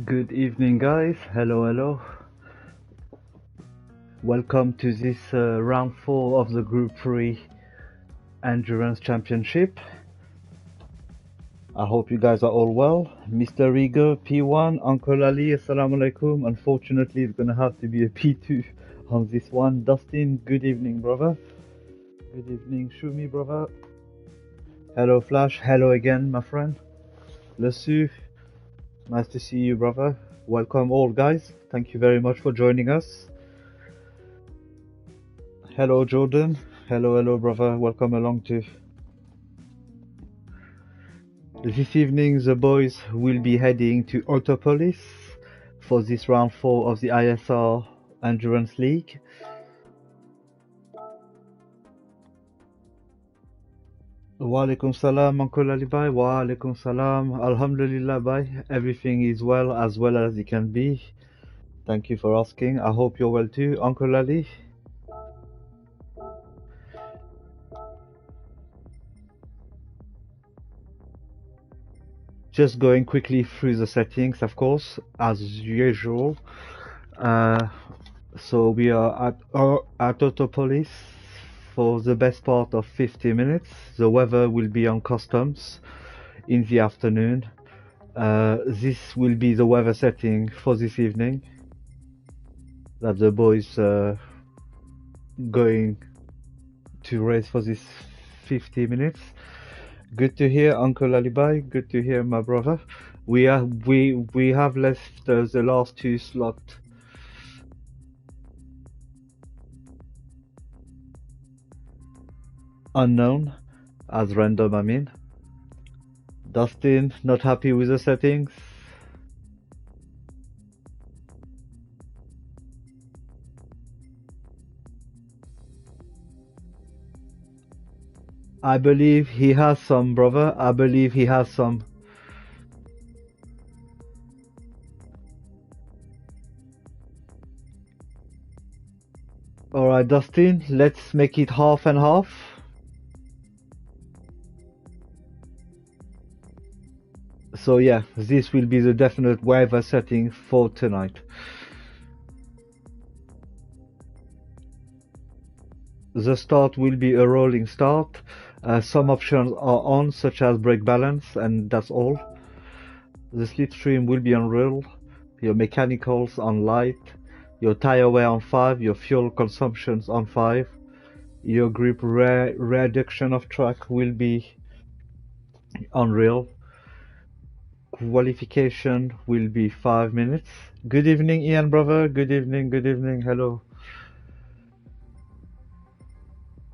Good evening, guys. Hello, hello. Welcome to this round 4 of the Group 3 Endurance Championship. I hope you guys are all well. Mr. Rieger, P1, Uncle Ali, Assalamu alaikum. Unfortunately, it's gonna have to be a P2 on this one. Dustin, good evening, brother. Good evening, Shumi, brother. Hello, Flash. Hello again, my friend. Lesu, nice to see you, brother. Welcome all, guys. Thank you very much for joining us. Hello, Jordan. Hello, hello, brother. Welcome along too. This evening, the boys will be heading to Autopolis for this round 4 of the ISR Endurance League. Wa alaikum salam, Uncle Ali bhai. Wa alaikum salam. Alhamdulillah bhai. Everything is well as it can be. Thank you for asking. I hope you're well too, Uncle Ali. Just going quickly through the settings, of course, as usual. So we are at Autopolis for the best part of 50 minutes. The weather will be on customs in the afternoon. This will be the weather setting for this evening that the boys going to race for this 50 minutes. Good to hear, Uncle Alibai. Good to hear, my brother. We have left the last 2 slots unknown, as random, I mean. Dustin, not happy with the settings? I believe he has some, brother. I believe he has some. Alright, Dustin, let's make it half and half. So yeah, this will be the definite weather setting for tonight. The start will be a rolling start. Some options are on, such as brake balance, and that's all. The slipstream will be on real, your mechanicals on light, your tire wear on 5, your fuel consumptions on 5, your grip reduction of track will be on real. Qualification will be 5 minutes. Good evening, Ian, brother. Good evening, hello.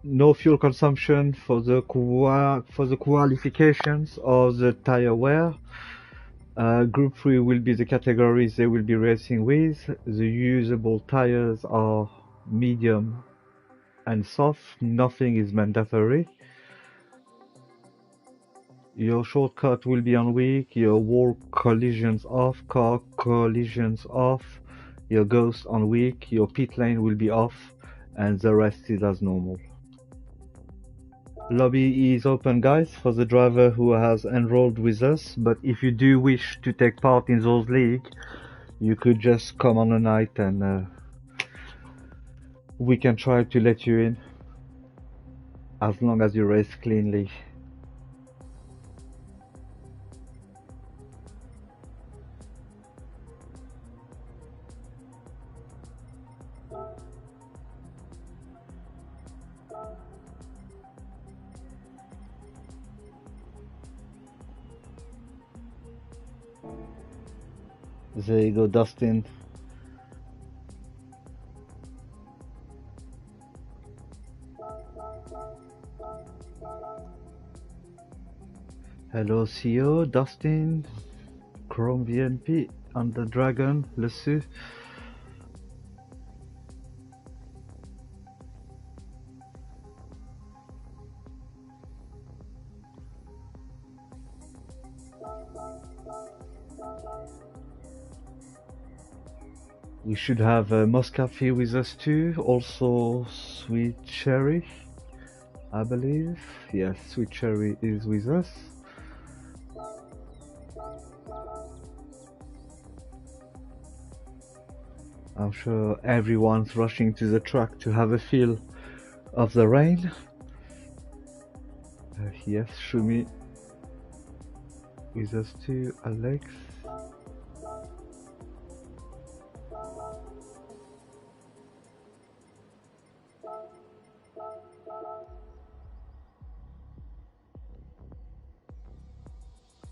No fuel consumption for the qualifications or the tire wear. Group 3 will be the categories they will be racing with. The usable tires are medium and soft. Nothing is mandatory. Your shortcut will be on weak. Your wall collisions off. Car collisions off. Your ghost on weak. Your pit lane will be off, and the rest is as normal. Lobby is open, guys, for the driver who has enrolled with us, but if you do wish to take part in those leagues, you could just come on a night and we can try to let you in, as long as you race cleanly. There you go, Dustin. Hello, CEO, Dustin, Chrome VNP, and the Dragon, Lesu. We should have Muscafy with us too, also Sweet Cherry, I believe. Yes, Sweet Cherry is with us. I'm sure everyone's rushing to the track to have a feel of the rain. Yes, Shumi with us too, Alex.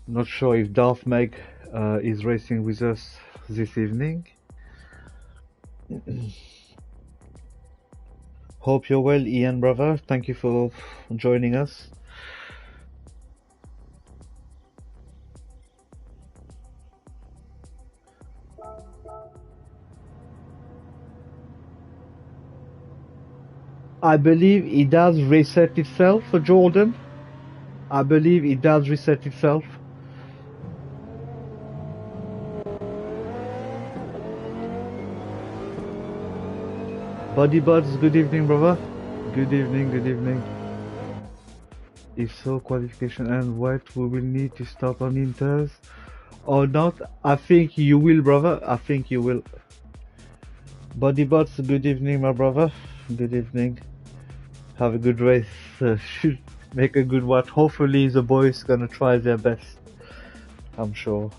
Not sure if Darth Meg is racing with us this evening. Hope you're well, Ian, brother. Thank you for joining us. I believe it does reset itself for Jordan. I believe it does reset itself. Buddy Buds, good evening, brother. Good evening, good evening. If so, qualification and what we will need to start on Inters or not? I think you will, brother. I think you will. Buddy Buds, good evening, my brother. Good evening. Have a good race. Should make a good one. Hopefully the boys gonna try their best. I'm sure.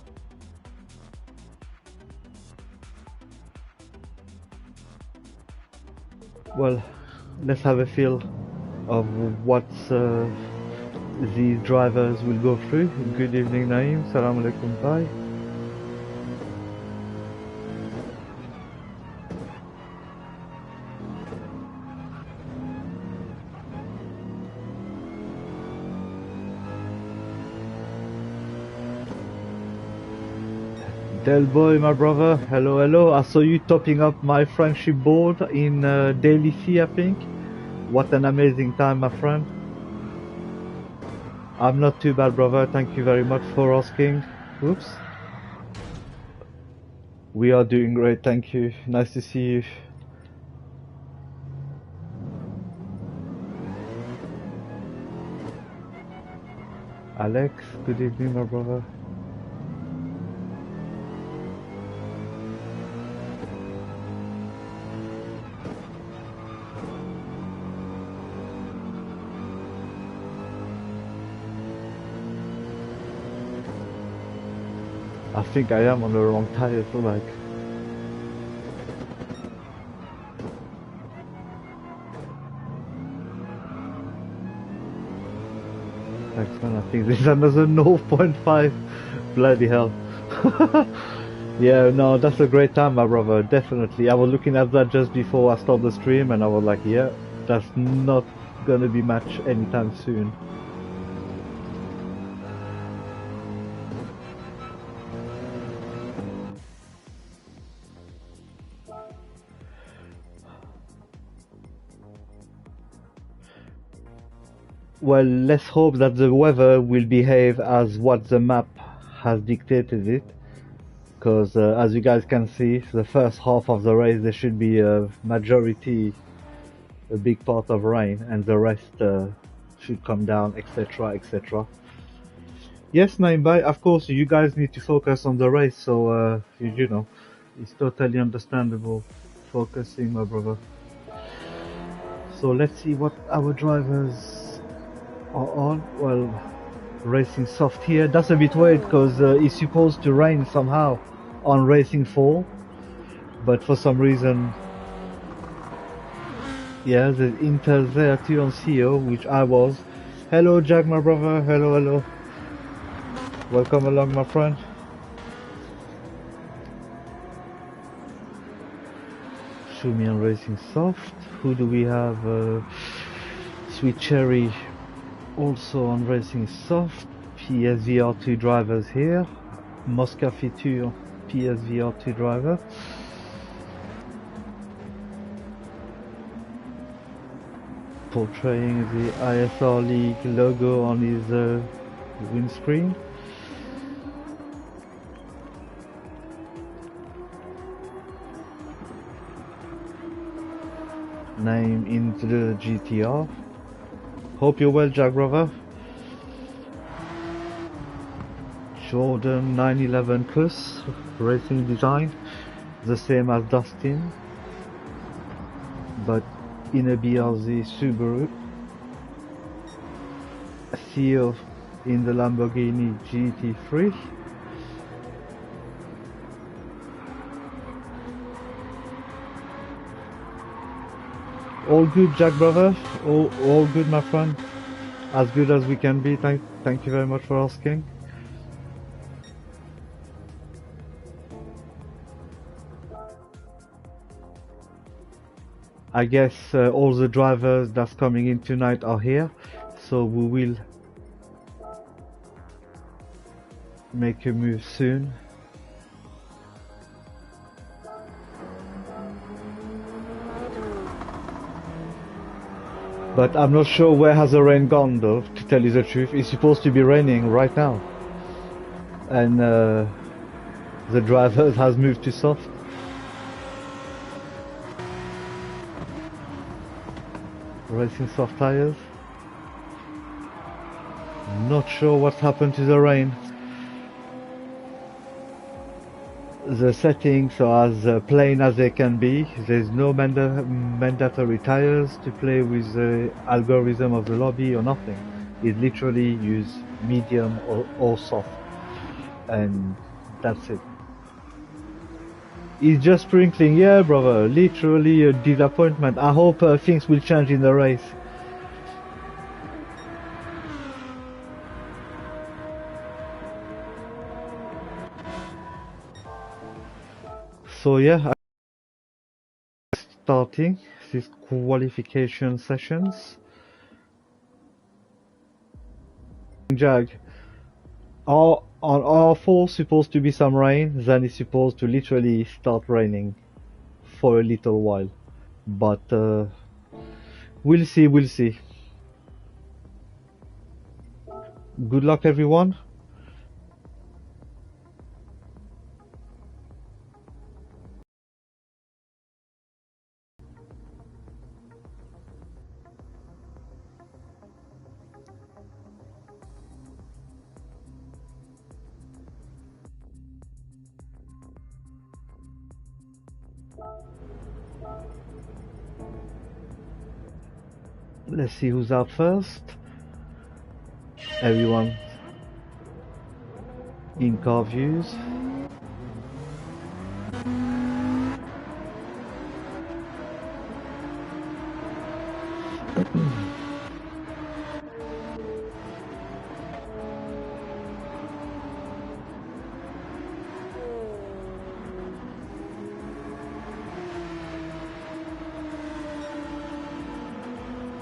Well, let's have a feel of what these drivers will go through. Good evening, Naeem. Assalamu alaikum. Bye. Del boy, my brother. Hello, hello. I saw you topping up my friendship board in Daily C, I think. What an amazing time, my friend. I'm not too bad, brother. Thank you very much for asking. Oops. We are doing great, thank you. Nice to see you. Alex, good evening, my brother. I think I am on the wrong tire, so like. Thanks, man. I think there's another 0.5. Bloody hell. Yeah, no, that's a great time, my brother. Definitely. I was looking at that just before I started the stream, and I was like, yeah, that's not gonna be matched anytime soon. Well, let's hope that the weather will behave as what the map has dictated it. Because as you guys can see, the first half of the race there should be a majority, a big part of rain, and the rest should come down, etc, etc. Yes, Naimbai, of course you guys need to focus on the race, so you know, it's totally understandable focusing, my brother. So let's see what our drivers are on. Well, racing soft here. That's a bit weird because it's supposed to rain somehow on racing 4, but for some reason, yeah, the Intel's there too on CO, which I was. Hello Jack, my brother. Hello, hello. Welcome along, my friend. Show me on racing soft. Who do we have? Sweet Cherry also on racing soft. PSVR2 drivers here. Mosca Fitur PSVR2 driver. Portraying the ISR League logo on his windscreen. Name into the GTR. Hope you're well, Jack, brother. Jordan 911 Plus Racing Design. the same as Dustin, but in a BRZ Subaru. Theo in the Lamborghini GT3. All good, Jack brother. All good, my friend. As good as we can be. Thank you very much for asking. I guess all the drivers that's coming in tonight are here, so we will make a move soon. But I'm not sure where has the rain gone though, to tell you the truth. It's supposed to be raining right now. And the driver has moved to soft. Racing soft tires. Not sure what's happened to the rain. The settings are as plain as they can be. There's no mandatory tires to play with the algorithm of the lobby or nothing. It literally use medium or soft, and that's it. It's just sprinkling, yeah brother, literally a disappointment. I hope things will change in the race. So yeah, starting these qualification sessions. Jag, on R4 supposed to be some rain, then it's supposed to literally start raining for a little while. But we'll see, we'll see. Good luck everyone. Let's see who's out first. Everyone in car views.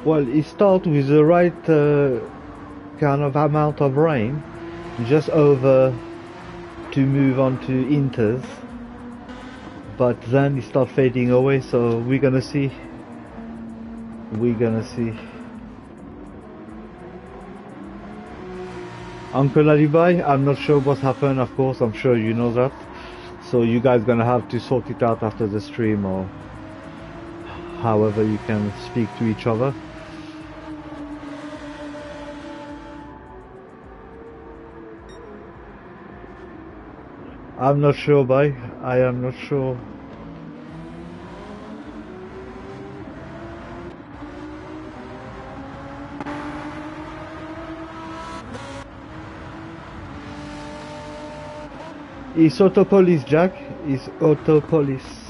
Well, it starts with the right kind of amount of rain, just over to move on to inters, but then it starts fading away, so we're gonna see. Uncle Alibai, I'm not sure what's happened, of course, I'm sure you know that. So you guys gonna have to sort it out after the stream, or however you can speak to each other. I'm not sure, bye. I am not sure. It's auto police, Jack. It's auto police.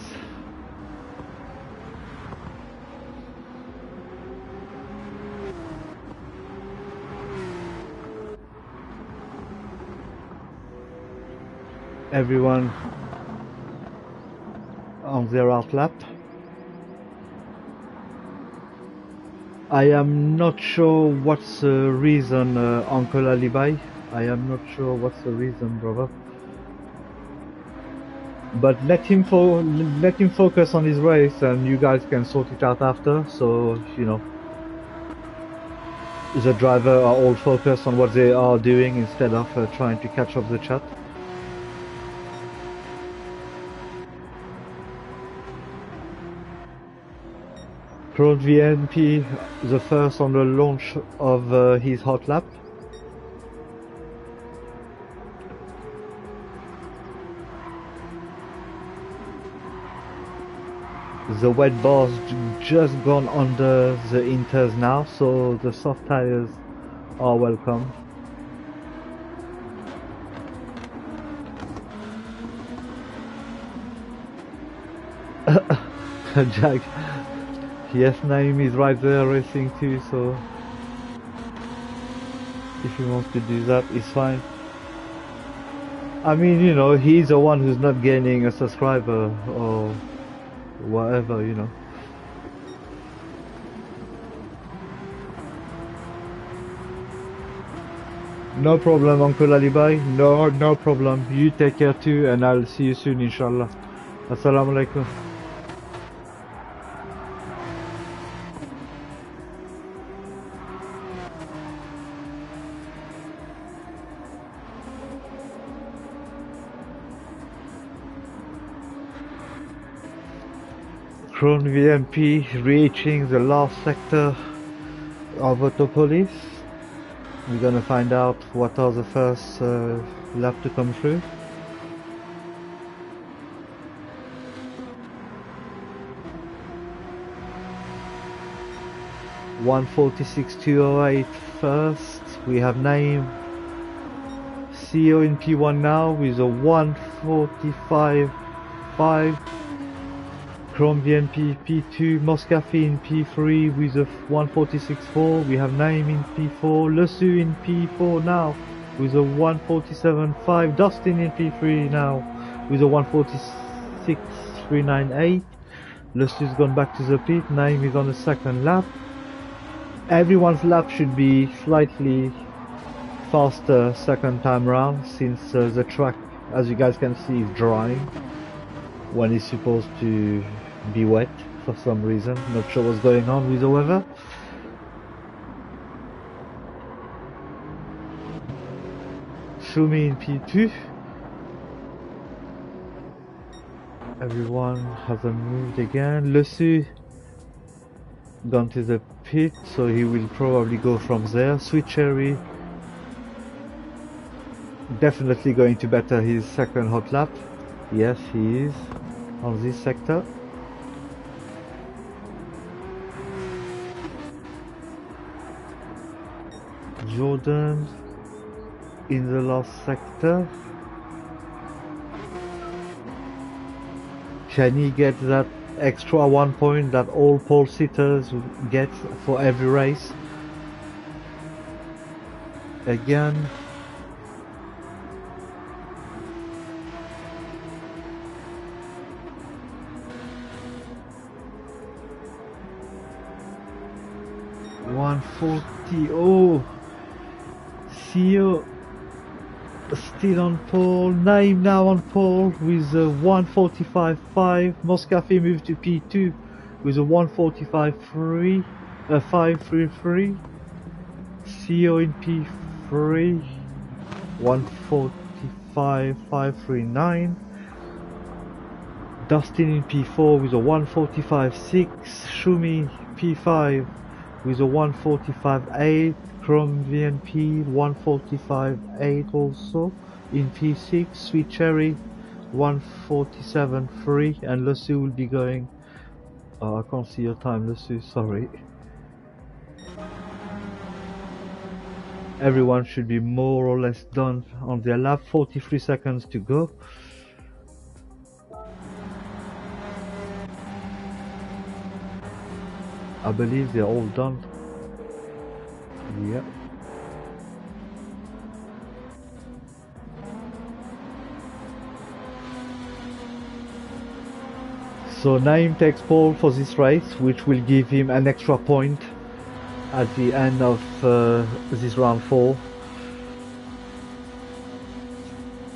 Everyone on their out lap. I am not sure what's the reason, Uncle Alibai. I am not sure what's the reason, brother. But let him focus on his race, and you guys can sort it out after. So you know, the driver are all focused on what they are doing instead of trying to catch up the chat. Crown VNP, the first on the launch of his hot lap. The wet bars just gone under the inters now, so the soft tires are welcome. Jack, yes, Naim is right there racing too, so if he wants to do that, it's fine. I mean, you know, he's the one who's not gaining a subscriber or whatever, you know. No problem, Uncle Alibai. No problem. You take care too, and I'll see you soon, inshallah. Assalamu alaikum. Chrome VMP reaching the last sector of Autopolis. We're gonna find out what are the first lap to come through. (146.208) first. We have Naim CEO in P1 now with a 145.5. Chrome VNP P2, Moscafi in P3 with a 146.4. We have Naim in P4, Lesu in P4 now with a 147.5. Dustin in P3 now with a 146.398. Lesu's gone back to the pit. Naim is on the second lap. Everyone's lap should be slightly faster second time round, since the track, as you guys can see, is drying when it's supposed to be wet for some reason. Not sure what's going on with the weather. Shumi in P2. Everyone hasn't moved again. Lesu gone to the pit, so he will probably go from there. Sweet Cherry definitely going to better his second hot lap. Yes, he is on this sector. Jordan in the last sector. Can he get that extra 1 point that all pole sitters get for every race? Again. Oh, CEO still on pole. Naim now on pole with a 145.5. Moscafi moved to P2 with a 145.3, 533. CEO in P3, 145.539. Dustin in P4 with a 145.6. Shumi P5 with a 145.8. Chrome VNP 145.8 also. In P6, Sweet Cherry 147.3, and Lesu will be going. I can't see your time, Lesu, sorry. Everyone should be more or less done on their lap. 43 seconds to go. I believe they're all done. Yeah. So Naim takes pole for this race, which will give him an extra point at the end of this round 4.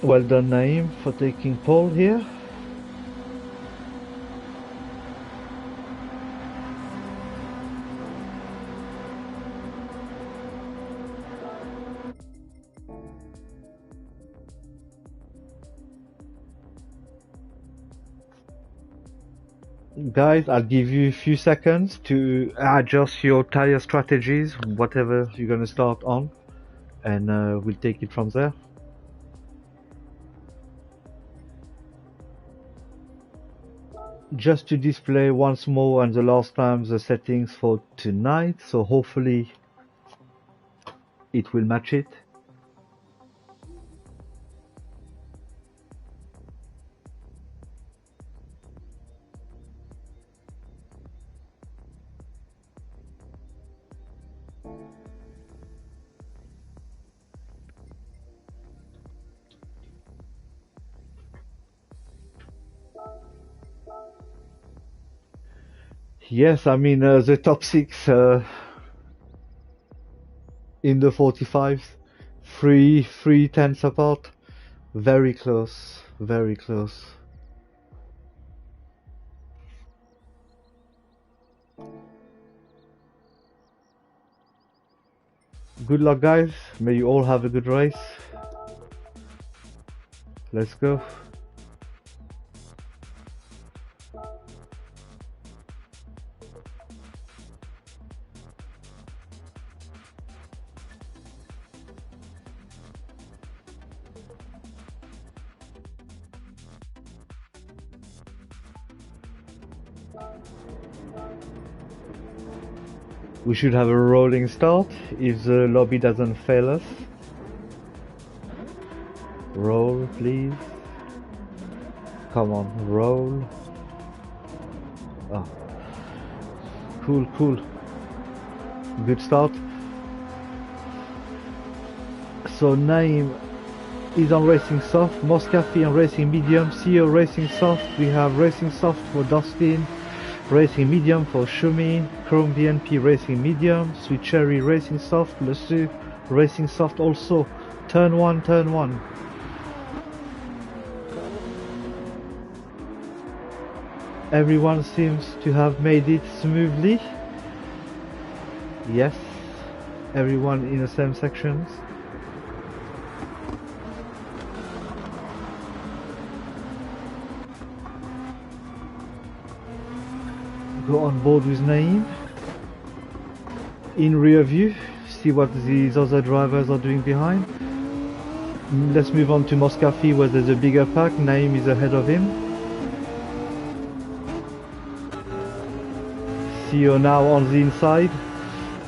Well done, Naim, for taking pole here. Guys, I'll give you a few seconds to adjust your tire strategies, whatever you're going to start on, and we'll take it from there. just to display once more and the last time the settings for tonight, so hopefully it will match it. Yes, I mean the top six in the 45s, three tenths apart, very close, very close. Good luck, guys. May you all have a good race. Let's go. We should have a rolling start if the lobby doesn't fail us. Roll, please. Come on, roll. Oh. Cool, cool. Good start. So name is on Racing Soft, Moscafi on Racing Medium, CEO Racing Soft. We have Racing Soft for Dustin, Racing Medium for Shumi, Chrome VNP Racing Medium, Sweet Cherry Racing Soft, Lesu Racing Soft also. Turn one, turn one. Everyone seems to have made it smoothly. Yes, everyone in the same sections. Go on board with Naeem. In rear view, see what these other drivers are doing behind. Let's move on to Moscafi where there's a bigger pack. Naeem is ahead of him. CEO now on the inside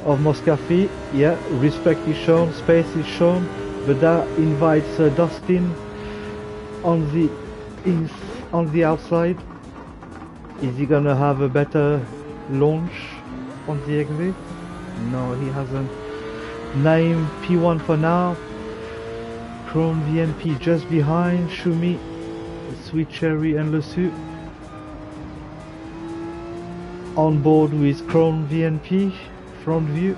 of Moscafi. Yeah, respect is shown, space is shown, but that invites Dustin on the outside. Is he gonna have a better launch on the exit? No, he hasn't. Naeem P1 for now. Chrome VNP just behind. Shumi, Sweet Cherry and Lesu. On board with Chrome VNP, front view.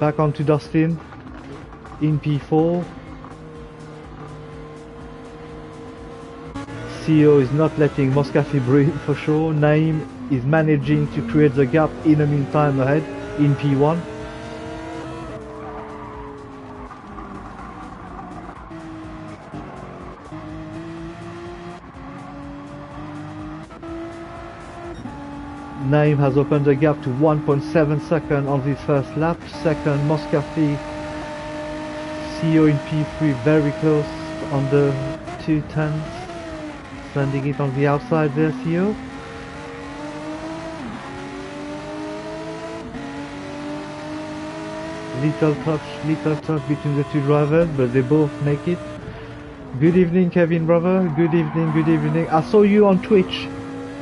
Back onto Dustin in P4. CEO is not letting Moscafi breathe for sure. Naeem is managing to create the gap in the meantime ahead in P1. Naeem has opened the gap to 1.7 seconds on this first lap. Second, Moscafi, CEO in P3 very close on the 210s. Sending it on the outside there, CEO. Little touch between the two drivers, but they both make it. Good evening, Kevin, brother. Good evening, good evening. I saw you on Twitch.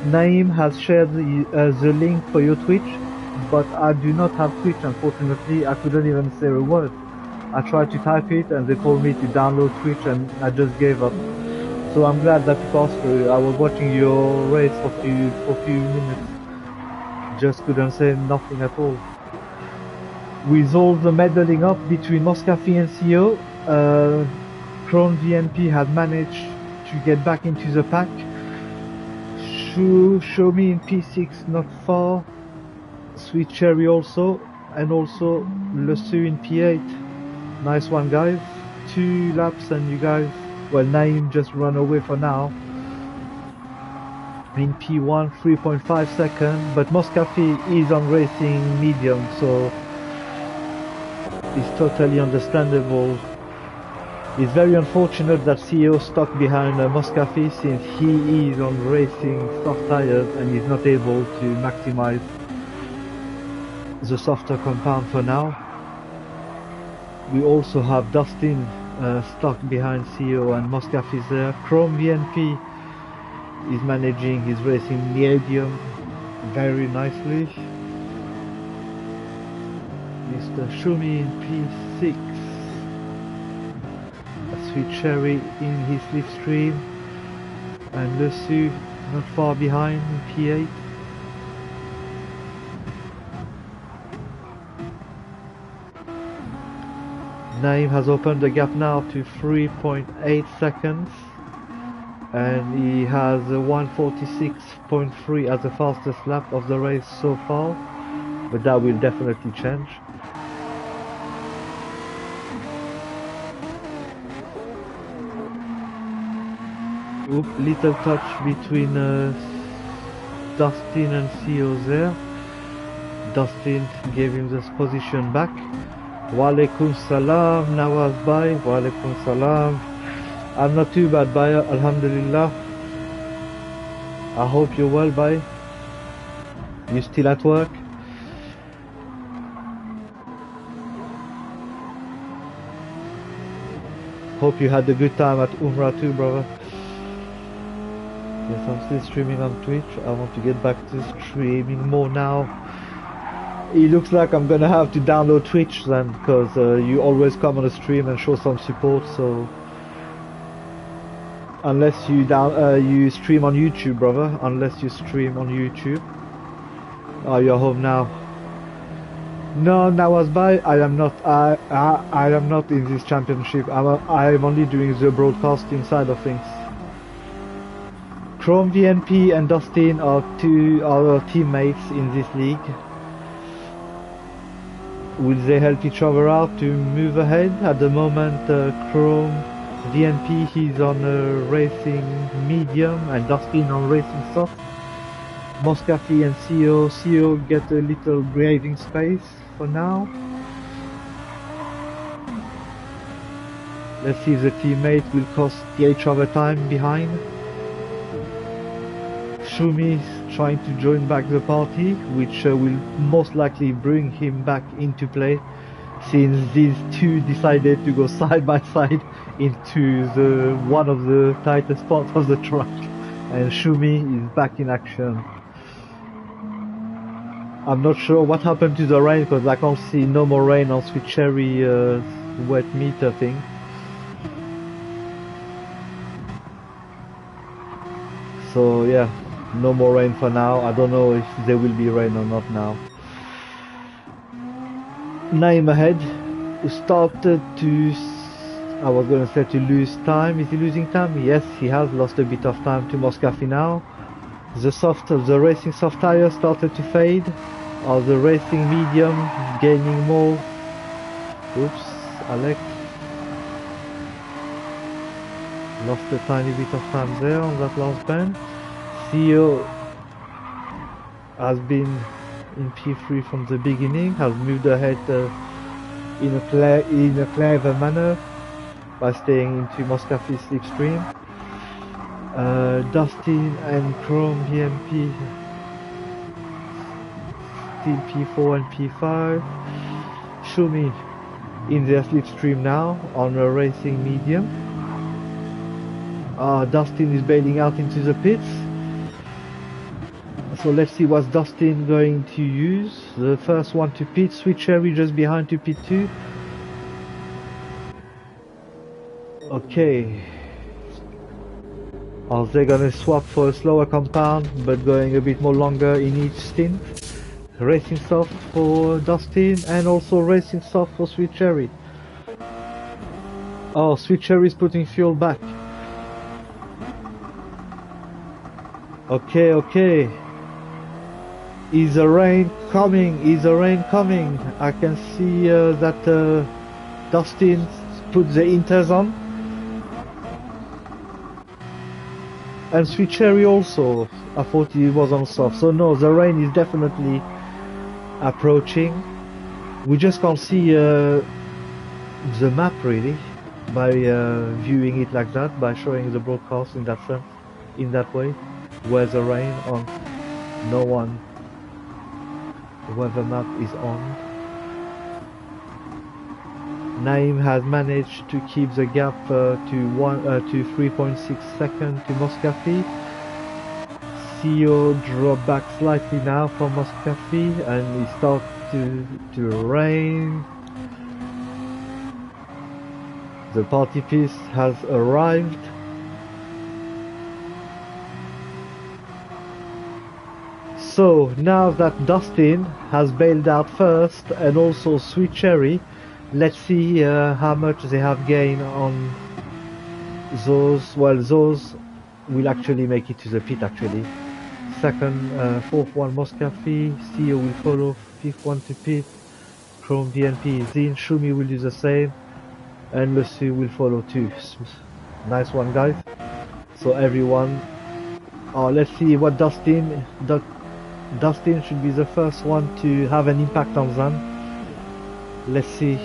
Naeem has shared the link for your Twitch, but I do not have Twitch, unfortunately. I couldn't even say a word. I tried to type it and they told me to download Twitch and I just gave up. So I'm glad that because I was watching your race for a few minutes. Just couldn't say nothing at all. With all the meddling up between Moscafi and CEO, Chrome VNP had managed to get back into the pack. Show me in P6 not far. Sweet Cherry also, and also Lesu in P8. Nice one, guys. 2 laps and you guys, well, Naeem just run away for now. In P1, 3.5 seconds, but Moscafi is on racing medium, so it's totally understandable It's very unfortunate that CEO stuck behind Muscafy since he is on racing soft tires and is not able to maximize the softer compound for now. We also have Dustin stuck behind CEO and Muscafy is there. Chrome VNP is managing his racing medium very nicely. Mr. Shumi in P6. Sweet Cherry in his slipstream. And Lesu not far behind in P8. Naim has opened the gap now to 3.8 seconds. And he has 1:46.3 as the fastest lap of the race so far, but that will definitely change. Oop, little touch between Dustin and CEO there. Dustin gave him this position back. Walaikum salam, Nawaz bhai. Walaikum salam. I'm not too bad, bhai, alhamdulillah. I hope you're well, bhai. You still at work? Hope you had a good time at Umrah too, brother. Yes, I'm still streaming on Twitch. I want to get back to streaming more now. It looks like I'm gonna have to download Twitch then, because you always come on a stream and show some support, so... Unless you you stream on YouTube, brother. Unless you stream on YouTube. Oh, you're home now. No, Nawaz bhai, I am not. I am not in this championship. I'm only doing the broadcasting side of things. Chrome VNP and Dustin are two other teammates in this league. Will they help each other out to move ahead? At the moment, Chrome VNP, he's on racing medium and Dustin on racing soft. Muscafy and CEO get a little breathing space for now. Let's see if the teammate will cost each other time behind. Shumi is trying to join back the party, which will most likely bring him back into play, since these two decided to go side by side into one of the tightest spots of the track, and Shumi is back in action. I'm not sure what happened to the rain, because I can't see no more rain on Sweet Cherry wet meter thing. So yeah, no more rain for now. I don't know if there will be rain or not now. Naim ahead, who started to, I was going to say to lose time. Is he losing time? Yes, he has lost a bit of time to Muscafy now. The racing soft tire started to fade. Or the racing medium gaining more. Oops, Alec lost a tiny bit of time there on that last bend. CEO has been in P3 from the beginning, has moved ahead in a clever manner by staying into Muscafy's slipstream. Dustin and Chrome VMP still P4 and P5. Shumi in their slipstream now on a racing medium. Dustin is bailing out into the pits. So let's see what Dustin going to use. The first one to pit, Sweet Cherry just behind to pit 2. Okay. Are they gonna swap for a slower compound but going a bit more longer in each stint? Racing soft for Dustin and also racing soft for Sweet Cherry. Oh, Sweet Cherry is putting fuel back. Okay. Is the rain coming? I can see that Dustin put the inters on. And Sweet Cherry also. I thought he was on soft. So no, the rain is definitely approaching. We just can't see the map really. by viewing it like that, by showing the broadcast in that sense, in that way. Where's the rain on? No one. The weather map is on. Naim has managed to keep the gap to 3.6 seconds to Moscafi. CEO dropped back slightly now for Moscafi, and it starts to rain. The party piece has arrived. So now that Dustin has bailed out first, and also Sweet Cherry, let's see how much they have gained on those. Well, those will actually make it to the pit actually. Second, fourth one Moscafi, CEO will follow, fifth one to pit, Chrome DNP is in, Shumi will do the same, and Lucy will follow too. Nice one guys. So everyone, let's see what Dustin should be the first one to have an impact on them. Let's see.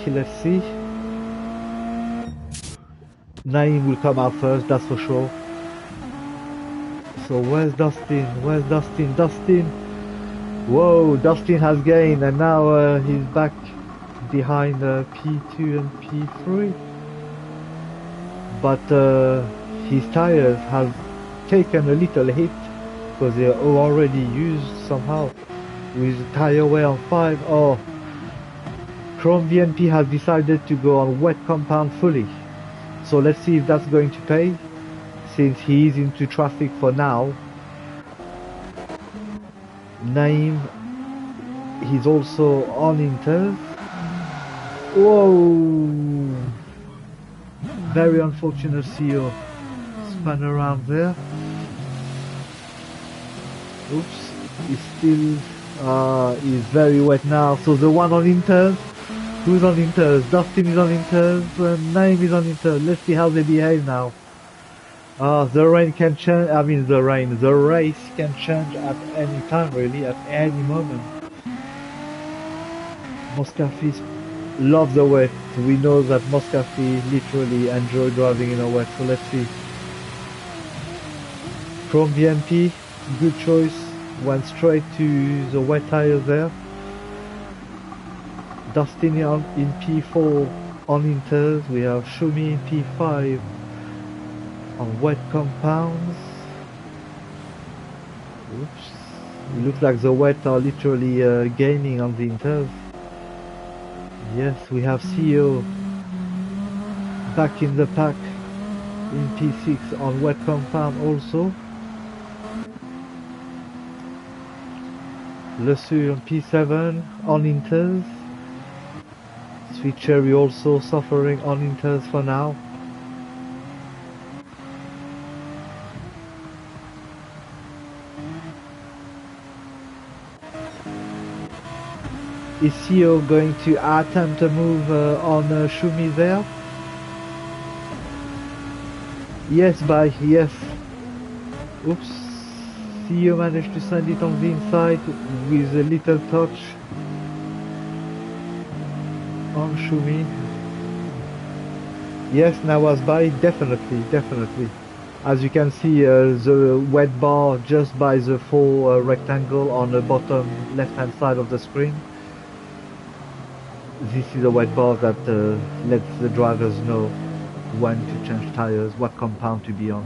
Naim will come out first, that's for sure. So where's Dustin? Dustin. Whoa, Dustin has gained, and now he's back behind P2 and P3. But his tires have taken a little hit, because they are already used somehow with tire wear on 5. Oh, Chrome VNP has decided to go on wet compound fully. So let's see if that's going to pay, since he is into traffic for now. Naim, he's also on inters. Whoa! Very unfortunate CEO spun around there. Oops, he's still, he's very wet now. So the one on inters, who's on inters? Dustin is on inters, Naim is on inters. Let's see how they behave now. The rain can change, the race can change at any time really, at any moment. Moscafi loves the wet. We know that Moscafi literally enjoys driving in a wet, so let's see. Chrome BNP, good choice, went straight to the wet tires there. Dustin in P4 on inters, we have Shumi in P5 on wet compounds. Oops, it looks like the wet are literally gaining on the inters. Yes, we have CEO back in the pack in P6 on wet compound also. Lesu on P7 on inters. Sweet Cherry also suffering on inters for now. Is CEO going to attempt a move on Shumi there? Yes, yes. Oops. CEO managed to send it on the inside with a little touch on Shumi. Yes, now was by, definitely. As you can see, the wet bar just by the full rectangle on the bottom left hand side of the screen. This is a wet bar that lets the drivers know when to change tires, what compound to be on.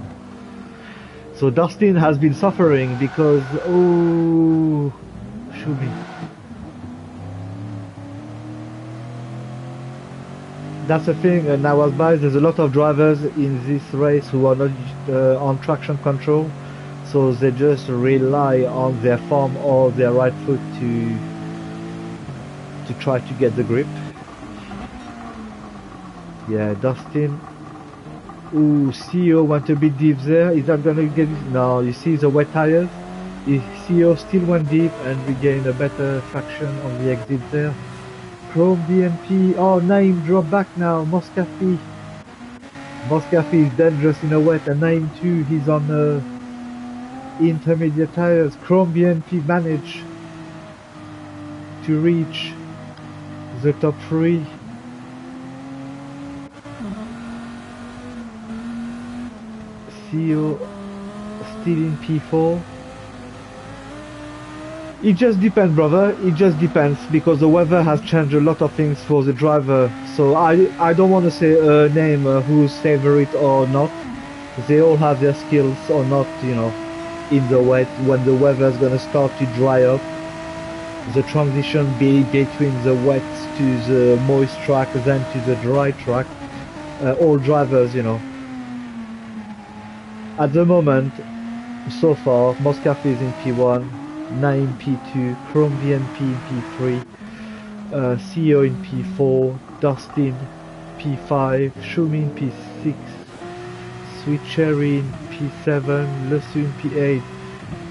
So Dustin has been suffering because, oh, Shumi. That's the thing, and I was by, there's a lot of drivers in this race who are not on traction control, so they just rely on their thumb or their right foot to try to get the grip. Yeah, Dustin. Ooh, CEO went a bit deep there. Is that gonna get it? No, you see the wet tires? CEO still went deep and regained a better traction on the exit there. Chrome DNP. Oh, Naim dropped back now. Moscafi is dangerous in the wet, and Naim too, he's on intermediate tires. Chrome BNP managed to reach the top 3. CEO still in P4. It just depends, brother. It just depends because the weather has changed a lot of things for the driver. So I don't want to say a name who's favorite or not. They all have their skills or not, you know, in the wet when the weather is gonna start to dry up. The transition between the wet to the moist track, then to the dry track. All drivers, you know. At the moment, so far, Moscafi is in P1. Naim P2, Chrome VNP in P3, CEO in P4, Dustin P5, Shumi in P6, Sweet Cherry in P7, Lesu in P8.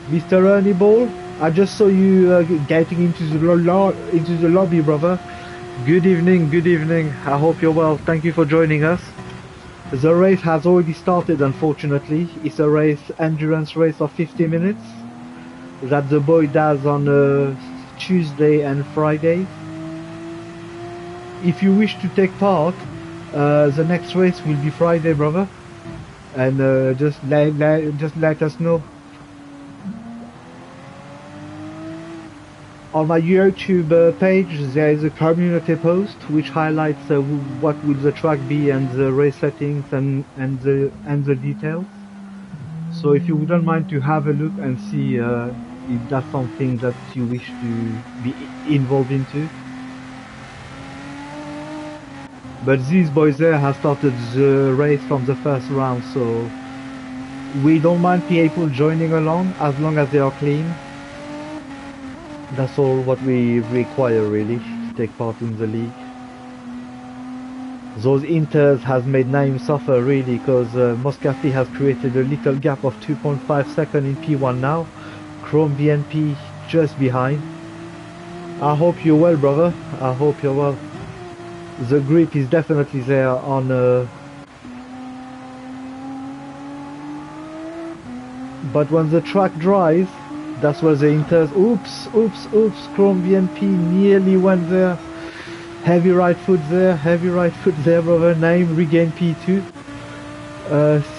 Mr. Ernie Ball, I just saw you getting into the lobby, brother. Good evening, good evening. I hope you're well. Thank you for joining us. The race has already started, unfortunately. It's a endurance race of 50 minutes. That the boy does on Tuesday and Friday. If you wish to take part, the next race will be Friday, brother, and just let us know. On my YouTube page, there is a community post which highlights what will the track be and the race settings and the details. So if you wouldn't mind to have a look and see if that's something that you wish to be involved into. But these boys there have started the race from the first round, so we don't mind people joining along as long as they are clean. That's all what we require really to take part in the league. Those inters has made Naim suffer really because Moscafi has created a little gap of 2.5 seconds in P1 now. Chrome VNP just behind. I hope you're well, brother. I hope you're well. The grip is definitely there on but when the track dries, that's where the inters oops, Chrome VNP nearly went there. Heavy right foot there, brother. Naim regain P2.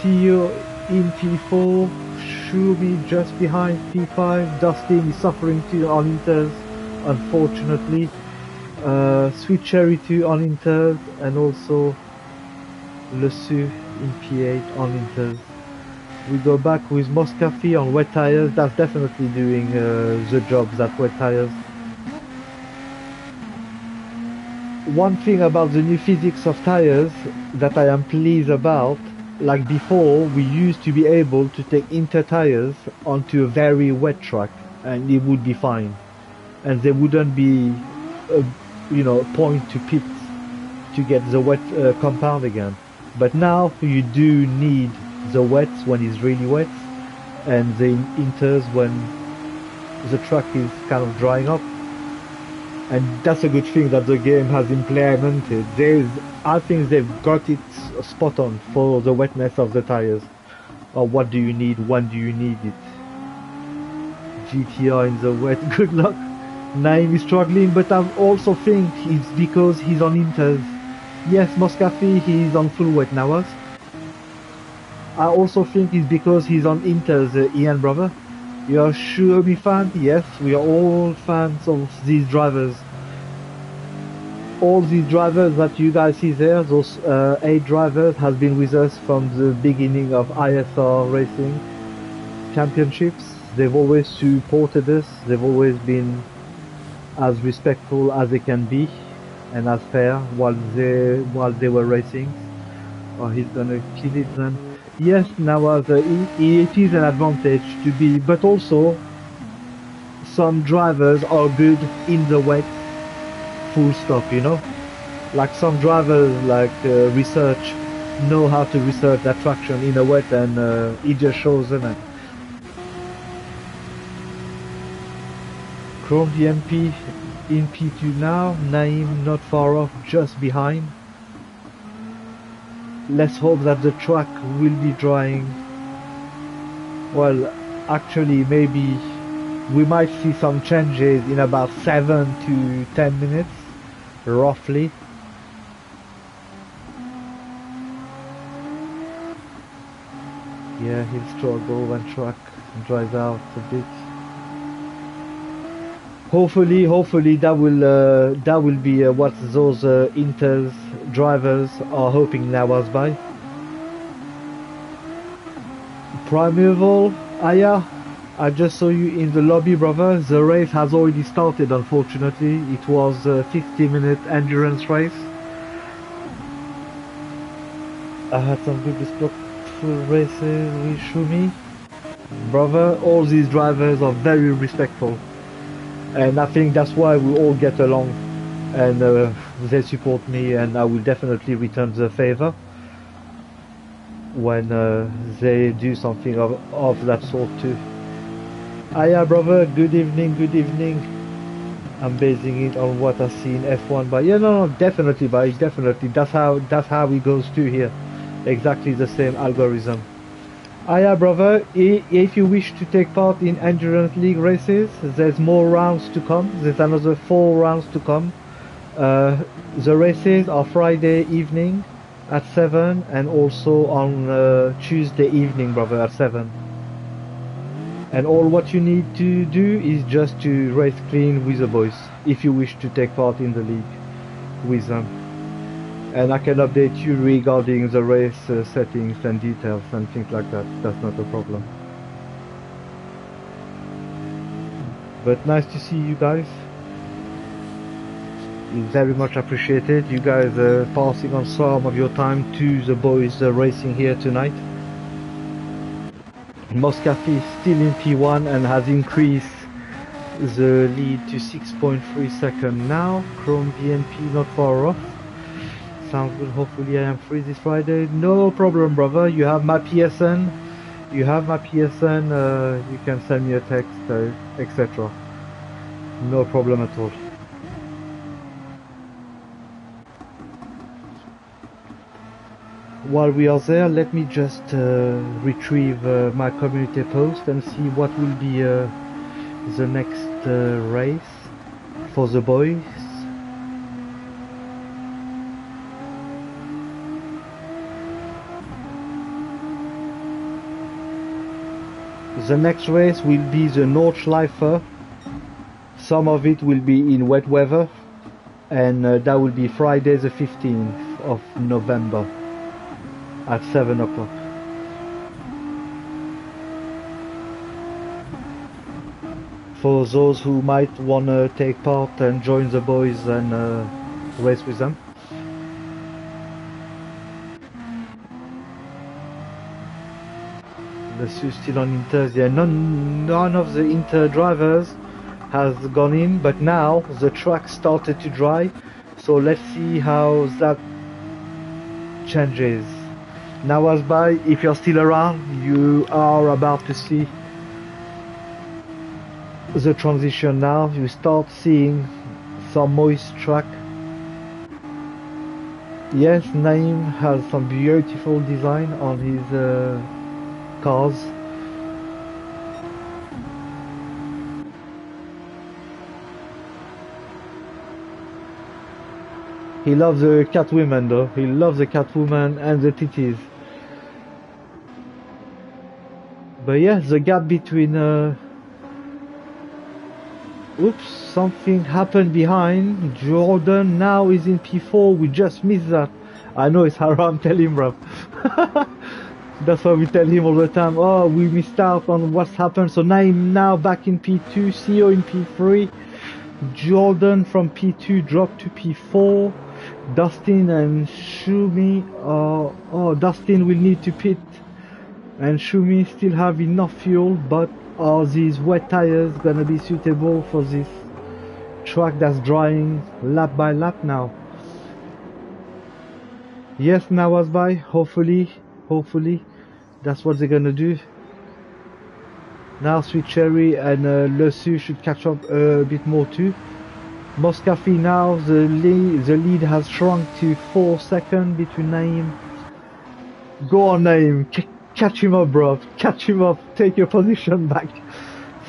CEO in P4, Shumi just behind P5. Dustin is suffering too on inters, unfortunately. Sweet Cherry 2 on inters, and also Lesu in P8 on inters. We go back with Moscafi on wet tires. That's definitely doing the job, that wet tires. One thing about the new physics of tires that I am pleased about, like before, we used to be able to take inter tires onto a very wet track and it would be fine, and there wouldn't be a point to pit to get the wet compound again. But now you do need the wets when it's really wet and the inters when the track is kind of drying up. And that's a good thing that the game has implemented. I think they've got it spot on for the wetness of the tires. Or what do you need, when do you need it? GTR in the wet, good luck. Naim is struggling, but I also think it's because he's on inters. Yes, Moscafi, he's on full wet now. I also think it's because he's on inters, Ian, brother. You're a Xiaomi fan? Yes, we are all fans of these drivers. All these drivers that you guys see there, those 8 drivers, have been with us from the beginning of ISR Racing Championships. They've always supported us. They've always been as respectful as they can be and as fair while they were racing. Oh, he's gonna kill it then. Yes, now it is an advantage to be, but also some drivers are good in the wet, full stop, you know? Like some drivers like research know how to research that traction in the wet, and it just shows them it. Chrome DMP in P2 now, Naim not far off, just behind. Let's hope that the track will be drying. Well, actually maybe we might see some changes in about 7 to 10 minutes, roughly. Yeah, yeah, he'll struggle when truck dries out a bit. Hopefully that will be what those Inter's drivers are hoping now as by. Primeval, Aya, I just saw you in the lobby, brother. The race has already started, unfortunately. It was a 50-minute endurance race. I had some good respectful races with Shumi. Brother, all these drivers are very respectful. And I think that's why we all get along. And they support me, and I will definitely return the favor when they do something of that sort too. Hiya brother, good evening, good evening. I'm basing it on what I see in F1, but yeah, no, definitely, but definitely, that's how it goes too here. Exactly the same algorithm. Hiya brother, if you wish to take part in Endurance League races, there's more rounds to come. There's another 4 rounds to come. The races are Friday evening at 7 and also on Tuesday evening, brother, at 7. And all what you need to do is just to race clean with the boys if you wish to take part in the league with them. And I can update you regarding the race settings and details and things like that. That's not a problem. But nice to see you guys. Very much appreciated. You guys passing on some of your time to the boys racing here tonight. Moscafi is still in P1 and has increased the lead to 6.3 seconds now. Chrome BNP not far off. Sounds good. Hopefully I am free this Friday. No problem, brother. You have my PSN. You have my PSN. You can send me a text, etc. No problem at all. While we are there, let me just retrieve my community post and see what will be the next race for the boys. The next race will be the Nordschleife. Some of it will be in wet weather, and that will be Friday the 15th of November at 7 o'clock. For those who might want to take part and join the boys and race with them. The Sue's still on Inters. Yeah, none of the Inter drivers has gone in, but now the track started to dry, so let's see how that changes. Now as by, if you're still around, you are about to see the transition now. You start seeing some moist track. Yes, Naim has some beautiful design on his cars. He loves the Catwoman though. He loves the Catwoman and the titties. But yeah, the gap between oops, something happened behind. Jordan now is in P4. We just missed that. I know it's haram, tell him, bro. That's why we tell him all the time, oh, we missed out on what's happened. So Naim now back in P2, CEO in P3. Jordan from P2 dropped to P4. Dustin and Shumi, Dustin will need to pit. And Shumi still have enough fuel, but are these wet tires gonna be suitable for this track that's drying lap by lap now? Yes, Nawazbai, hopefully, that's what they're gonna do. Now Sweet Cherry and Le Su should catch up a bit more too. Moscafi now, the lead has shrunk to 4 seconds between Naim. Go on Naim, catch him up, bro. Catch him up. Take your position back.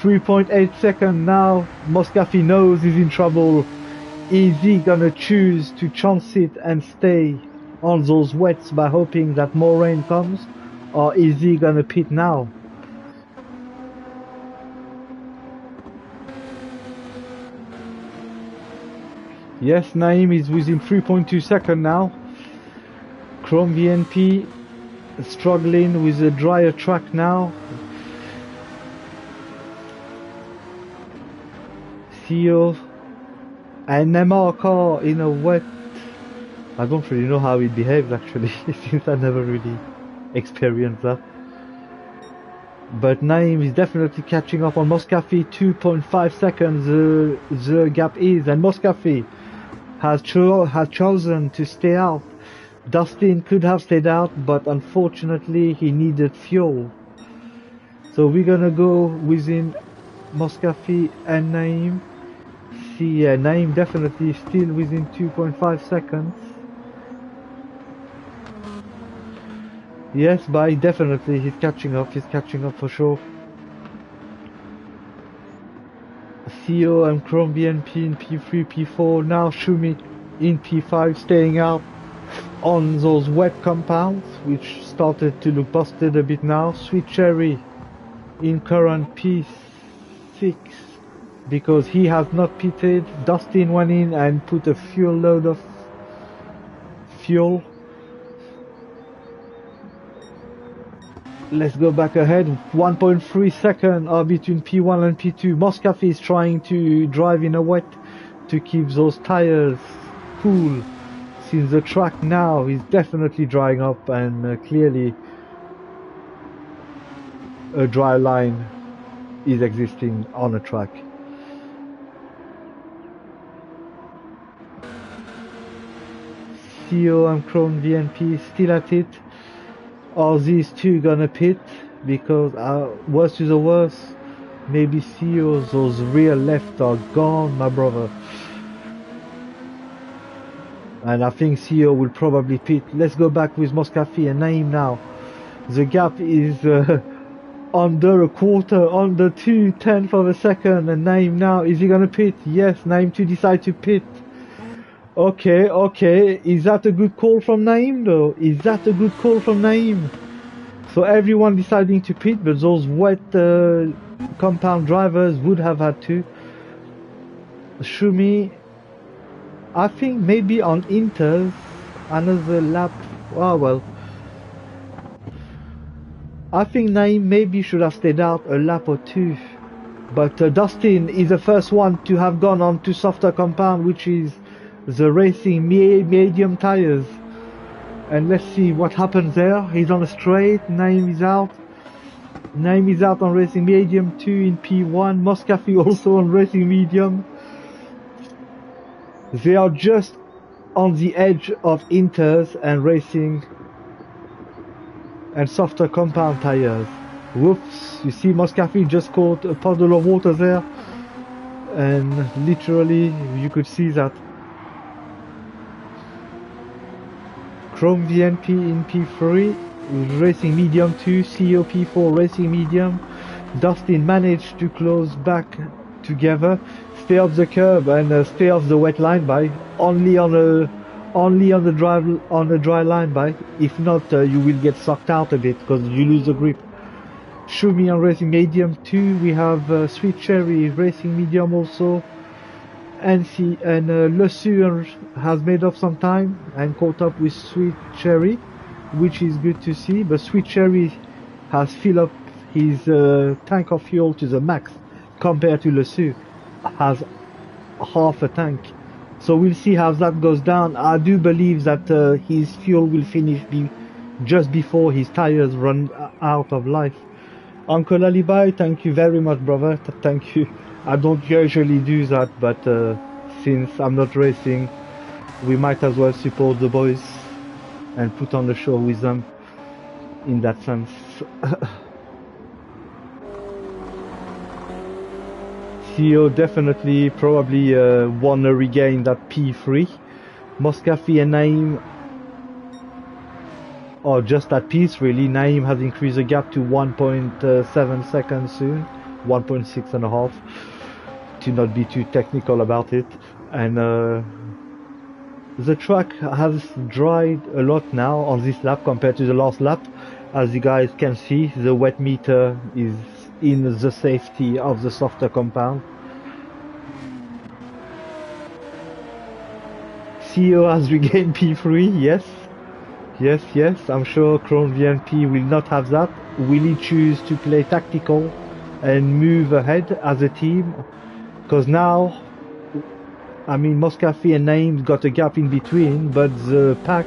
3.8 seconds now. Moscafi knows he's in trouble. Is he gonna choose to chance it and stay on those wets by hoping that more rain comes? Or is he gonna pit now? Yes, Naeem is within 3.2 seconds now. Chrome VNP struggling with a drier track now. CEO and MR car in a wet. I don't really know how it behaves actually, since I never really experienced that. But Naeem is definitely catching up on Moscafi. 2.5 seconds the gap is, and Moscafi has chosen to stay out. Dustin could have stayed out, but unfortunately he needed fuel. So we're gonna go within Moscafi and Naeem. See, yeah, Naeem definitely still within 2.5 seconds. Yes, but definitely he's catching up for sure. CEO and Chrome BNP in P3, P4, now Shumi in P5, staying out on those wet compounds, which started to look busted a bit now. Sweet Cherry in current P6, because he has not pitted. Dustin went in and put a fuel load of fuel. Let's go back ahead. 1.3 seconds are between P1 and P2. Moscafi is trying to drive in a wet to keep those tires cool, since the track now is definitely drying up, and clearly a dry line is existing on a track. CEO and Chrome VNP still at it. Are these two gonna pit? Because worst to the worst, maybe CEO's those rear left are gone, my brother. And I think CEO will probably pit. Let's go back with Moscafi and Naeem now. The gap is under a quarter, under 2/10 of a second, and Naeem now, is he gonna pit? Yes, Naeem to decide to pit. Okay, is that a good call from Naeem though? Is that a good call from Naeem? So everyone deciding to pit, but those wet compound drivers would have had to. Shumi, I think maybe on Inters, another lap, oh well. I think Naeem maybe should have stayed out a lap or two. But Dustin is the first one to have gone on to softer compound, which is the racing medium tires. And let's see what happens there. He's on a straight. Naeem is out. Naeem is out on racing medium 2 in P1. Moscafi also on racing medium. They are just on the edge of Inters and racing and softer compound tires. Whoops, you see Moscafi just caught a puddle of water there, and literally you could see that. Chrome VNP in P3, racing medium 2, CEO P4 racing medium. Dustin managed to close back together, stay off the curb and stay off the wet line by only on the dry line by. If not, you will get sucked out a bit because you lose the grip. Shumi on racing medium 2. We have Sweet Cherry racing medium also. And Le Sueur has made up some time and caught up with Sweet Cherry, which is good to see. But Sweet Cherry has filled up his tank of fuel to the max compared to Le Sueur has half a tank. So we'll see how that goes down. I do believe that his fuel will finish just before his tires run out of life. Uncle Alibi, thank you very much, brother. Thank you. I don't usually do that, but since I'm not racing, we might as well support the boys and put on the show with them in that sense. CEO definitely probably want to regain that P3. Moscafi and Naeem are just at peace really. Naeem has increased the gap to 1.7 seconds soon, 1.6 and a half, to not be too technical about it. And the track has dried a lot now on this lap compared to the last lap. As you guys can see, the wet meter is in the safety of the softer compound. CEO has regained P3, yes. Yes, yes, I'm sure Chrome VNP will not have that. Will he choose to play tactical and move ahead as a team? Because now, I mean, Moscafi and Naim got a gap in between, but the pack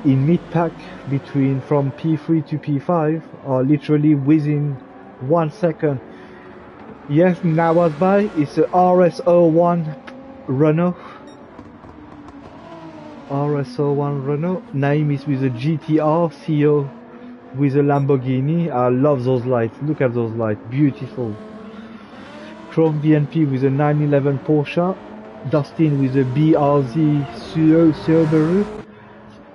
in mid-pack between from P3 to P5 are literally within 1 second. Yes, Nawazbai is a RS01 Renault. RS01 Renault. Naim is with a GTR, CEO with a Lamborghini. I love those lights. Look at those lights. Beautiful. Chrome VNP with a 911 Porsche. Dustin with a BRZ Subaru.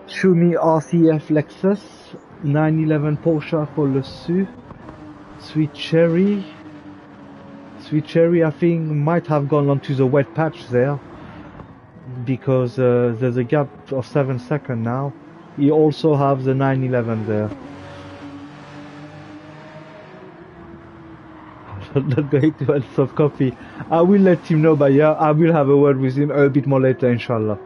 Shumi RCF Lexus. 911 Porsche for Le Su. Sweet Cherry. Sweet Cherry, I think, might have gone onto the wet patch there. Because there's a gap of 7 seconds now. He also have the 911 there. I'm not going to have some coffee. I will let him know, but yeah, I will have a word with him a bit more later, inshallah.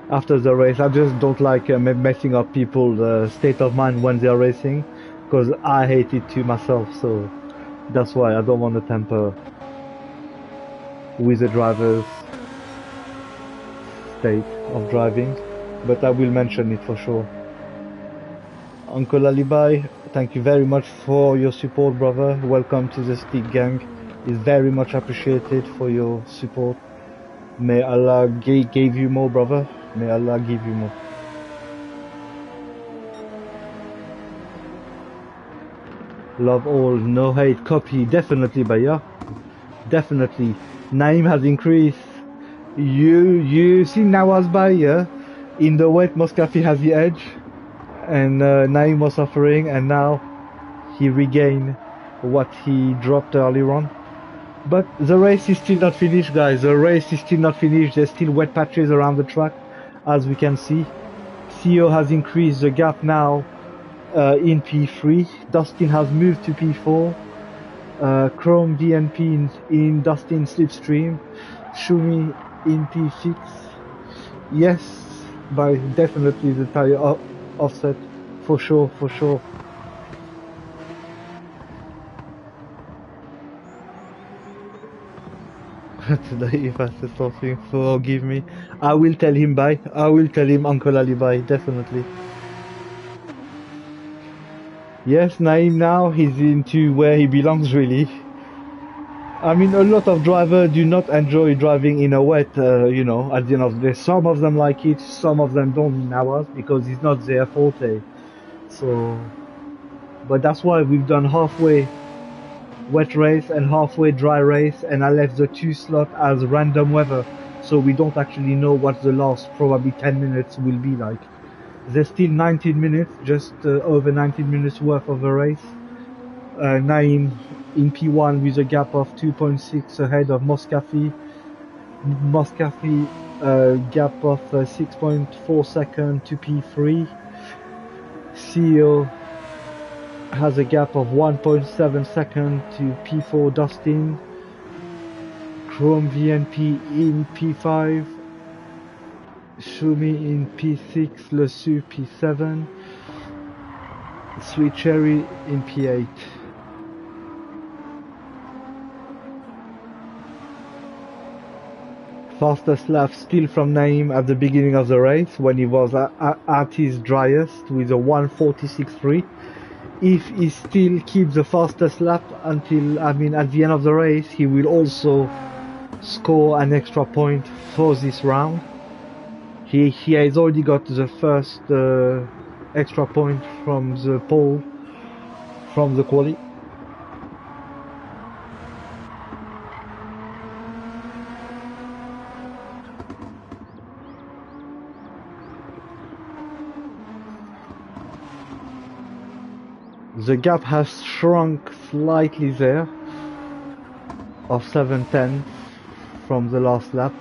After the race, I just don't like messing up people's state of mind when they're racing, because I hate it too myself, so that's why I don't want to tamper with the driver's state of driving, but I will mention it for sure. Uncle Alibai, thank you very much for your support, brother. Welcome to the Stick Gang. It's very much appreciated for your support. May Allah give you more, brother. May Allah give you more. Love all, no hate, copy. Definitely, Baya. Definitely. Naim has increased. You see Nawaz Baya? In the wet, Moscafi has the edge. And Naim was suffering, and now he regained what he dropped earlier on. But the race is still not finished, guys. The race is still not finished. There's still wet patches around the track, as we can see. CEO has increased the gap now in P3. Dustin has moved to P4. Chrome VNP in Dustin slipstream. Shumi in P6. Yes, by definitely the tire offset. For sure, for sure. Today, if I say something, forgive me. I will tell him bye. I will tell him Uncle Ali bye, definitely. Yes, Naim now, he's into where he belongs really. I mean, a lot of drivers do not enjoy driving in a wet, you know, at the end of the day. Some of them like it, some of them don't in ours, because it's not their forte. So, but that's why we've done halfway wet race and halfway dry race, and I left the 2 slot as random weather, so we don't actually know what the last probably 10 minutes will be like. There's still 19 minutes, just over 19 minutes worth of a race. Naim in P1 with a gap of 2.6 ahead of Moscafi. Moscafi gap of 6.4 seconds to P3. CEO has a gap of 1.7 seconds to P4 Dustin. Chrome VNP in P5. Shumi in P6, Le Su P7. Sweet Cherry in P8. Fastest lap still from Naim at the beginning of the race when he was at his driest with a 1:46.3. If he still keeps the fastest lap until, I mean, at the end of the race, he will also score an extra point for this round. He has already got the first extra point from the pole, from the quali. The gap has shrunk slightly there, of 7/10 from the last lap.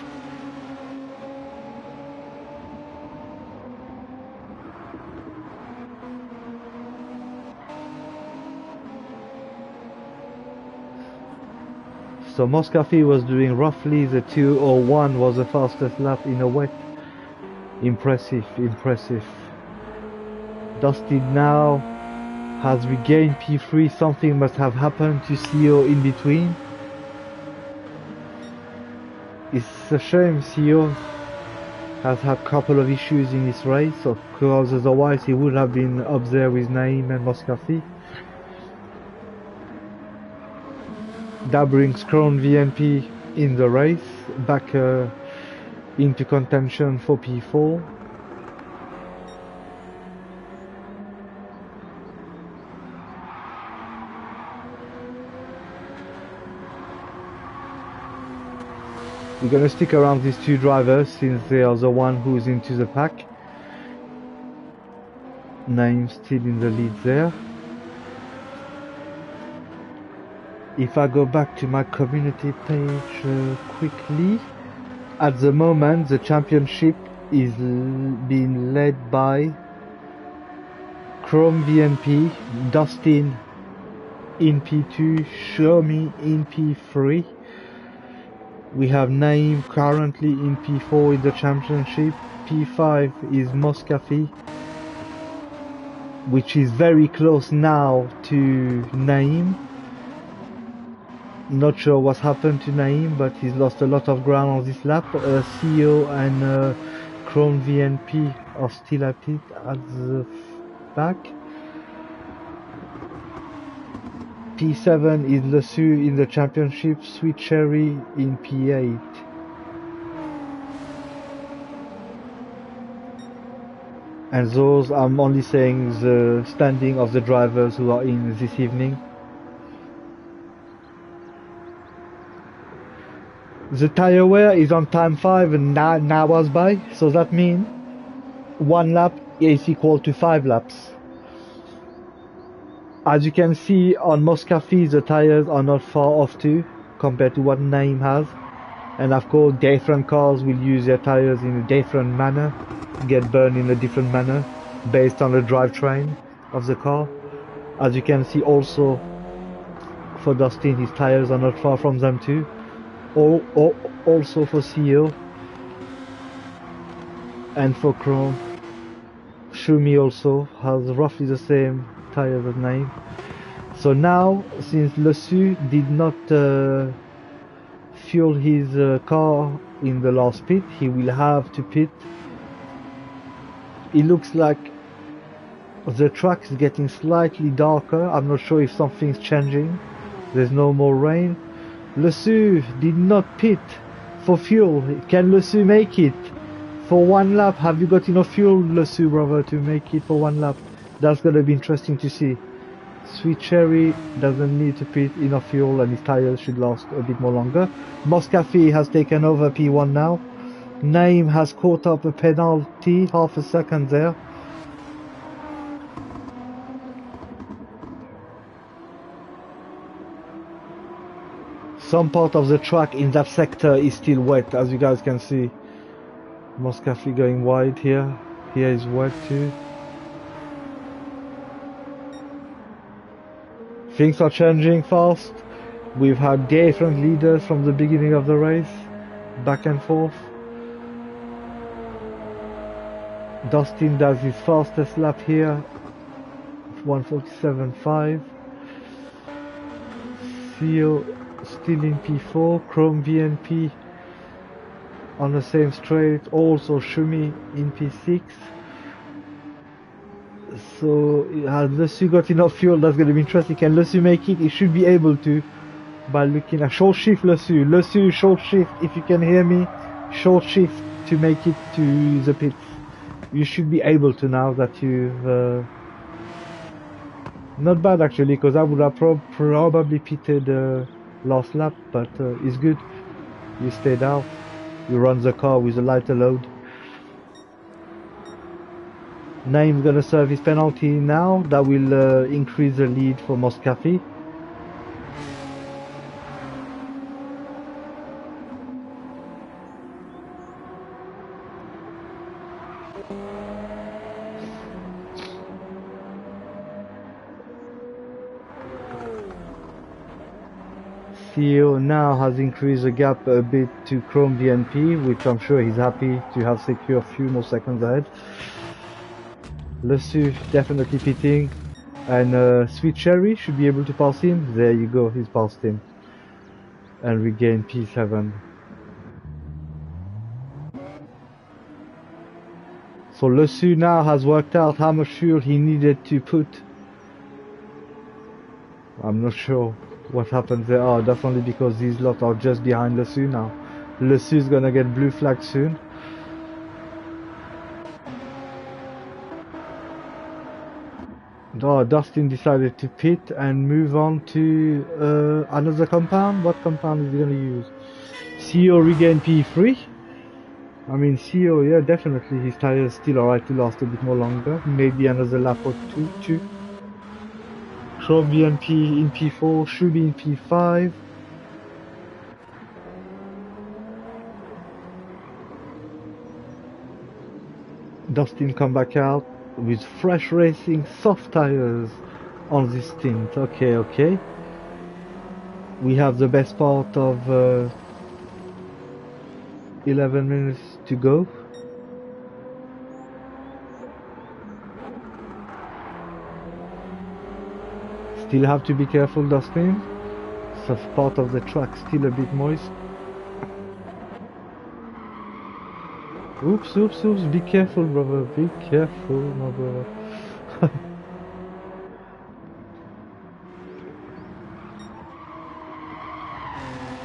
So Moscafi was doing roughly the 2:01 was the fastest lap in a wet. Impressive, impressive. Dustin now has regained P3. Something must have happened to CEO in between. It's a shame CEO has had a couple of issues in this race, because otherwise he would have been up there with Naim and Moscafi. That brings Crown VNP in the race, back into contention for P4. We're going to stick around these two drivers since they are the one who's into the pack. Naim still in the lead there. If I go back to my community page quickly, at the moment the championship is being led by Chrome VNP, Dustin in P2, Xiaomi in P3. We have Naim currently in P4 in the championship. P5 is Moscafi, which is very close now to Naim. Not sure what's happened to Naim, but he's lost a lot of ground on this lap. CEO and Chrome VNP are still at it at the back. P7 is Lesu in the championship, Sweet Cherry in P8. And those, I'm only saying the standing of the drivers who are in this evening. The tire wear is on time 5 and now was by, so that means 1 lap is equal to 5 laps. As you can see on Moscafi, the tires are not far off too, compared to what Naim has. And of course, different cars will use their tires in a different manner, get burned in a different manner, based on the drivetrain of the car. As you can see also, for Dustin, his tires are not far from them too. Also for CEO and for Chrome. Shumi also has roughly the same tires as Naim. So now, since Lesu did not fuel his car in the last pit, he will have to pit. It looks like the track is getting slightly darker. I'm not sure if something's changing. There's no more rain. Lesu did not pit for fuel. Can Lesu make it for 1 lap? Have you got enough fuel, Lesu brother, to make it for 1 lap? That's gonna be interesting to see. Sweet Cherry doesn't need to pit enough fuel and his tires should last a bit more longer. Moscafi has taken over P1 now. Naim has caught up a penalty, half a second there. Some part of the track in that sector is still wet, as you guys can see. Moscafi going wide here. Here is wet too. Things are changing fast. We've had different leaders from the beginning of the race, back and forth. Dustin does his fastest lap here, 1:47.5. CEO still in P4, Chrome VNP on the same straight, also Shumi in P6. So has Lesu got enough fuel? That's going to be interesting. Can Lesu make it? He should be able to by looking at short shift. Lesu short shift, if you can hear me, short shift to make it to the pits. You should be able to now that you've not bad actually, because I would have probably pitted last lap, but it's good. You stayed out. You run the car with a lighter load. Naim's gonna serve his penalty now. That will increase the lead for Moscafi. Theo now has increased the gap a bit to Chrome DNP, which I'm sure he's happy to have secured a few more seconds ahead. Lesu definitely pitting, and Sweet Cherry should be able to pass him. There you go, he's passed him. And regain P7. So Lesu now has worked out how much fuel he needed to put. I'm not sure what happened there. Oh, that's only because these lot are just behind Lesu now. Lesu is gonna get blue flag soon. Oh, Dustin decided to pit and move on to another compound. What compound is he gonna use? CEO regain P3. I mean, CEO, yeah, definitely his tires still alright to last a bit more longer. Maybe another lap or two. Chrome BNP in P4, Shubi in P5. Dustin come back out with fresh racing soft tires on this stint. Okay. We have the best part of 11 minutes to go. Still have to be careful, Dustin. So part of the track still a bit moist. Oops, be careful, brother, be careful, my brother.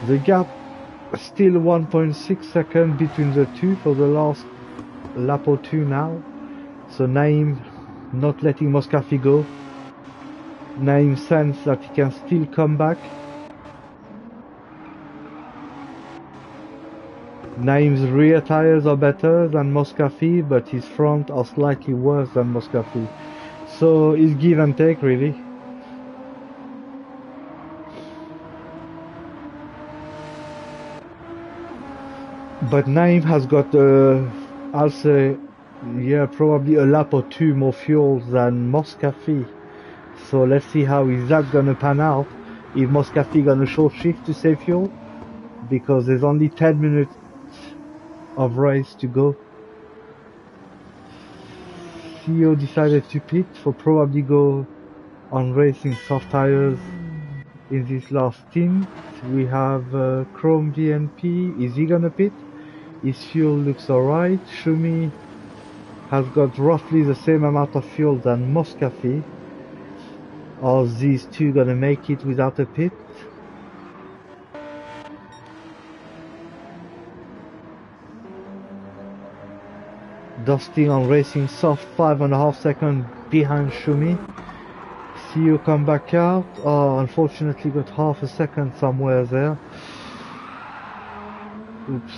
The gap still 1.6 seconds between the two for the last lap or two now. So Naim not letting Moscafi go. Naim sense that he can still come back. Naim's rear tires are better than Moscafi, but his front are slightly worse than Moscafi. So it's give and take, really. But Naim has got, I'll say, yeah, probably a lap or two more fuel than Moscafi. So let's see how is that gonna pan out. If Moscafi gonna short shift to save fuel, because there's only 10 minutes of race to go. CEO decided to pit for probably go on racing soft tires in this last stint. We have Chrome DNP. Is he gonna pit? His fuel looks alright. Shumi has got roughly the same amount of fuel than Moscafi. Are these two gonna make it without a pit? Dustin on racing soft, 5.5 seconds behind Shumi. CEO come back out. Oh, unfortunately got half a second somewhere there. Oops.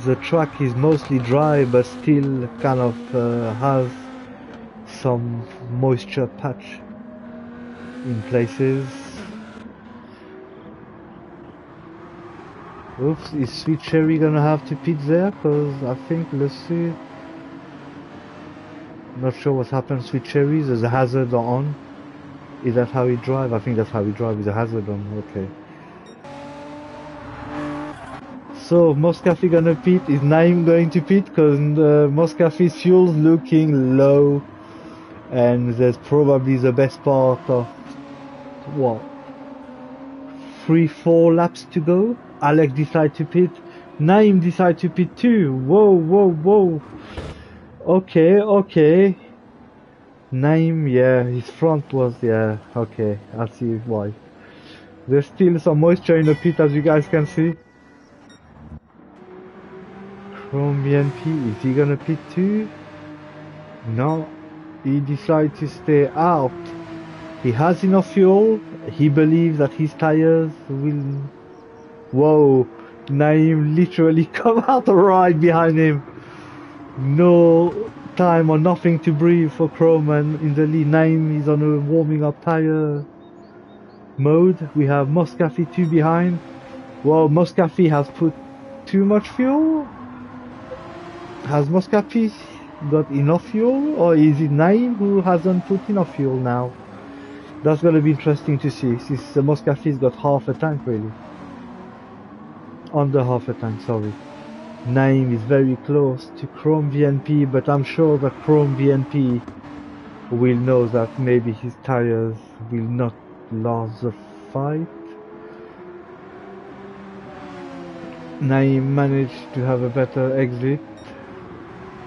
The track is mostly dry, but still kind of has some moisture patch in places. Oops, is Sweet Cherry gonna have to pit there? Cause I think, let's see. Not sure what's happened to Sweet Cherry. There's a hazard on. Is that how he drive? I think that's how he drive, with a hazard on. Okay. So Moscafi gonna pit. Is Naim going to pit? Cause Moscafi's fuel's looking low. And there's probably the best part of what? 3-4 laps to go. Alex decide to pit. Naim decide to pit too. Whoa. Okay. Naim, yeah, his front was, yeah, okay. I see why. There's still some moisture in the pit, as you guys can see. Chrome BNP, is he gonna pit too? No. He decided to stay out. He has enough fuel. He believes that his tires will... Whoa, Naim literally come out right behind him. No time or nothing to breathe for Chrome, and in the lead. Naim is on a warming up tire mode. We have Moscafi 2 behind. Well, Moscafi has put too much fuel. Has Moscafi got enough fuel, or is it Naim who hasn't put enough fuel now? That's gonna be interesting to see. Since Moscafi's got half a tank really. Under half a tank, sorry. Naim is very close to Chrome VNP, but I'm sure that Chrome VNP will know that maybe his tires will not last the fight. Naim managed to have a better exit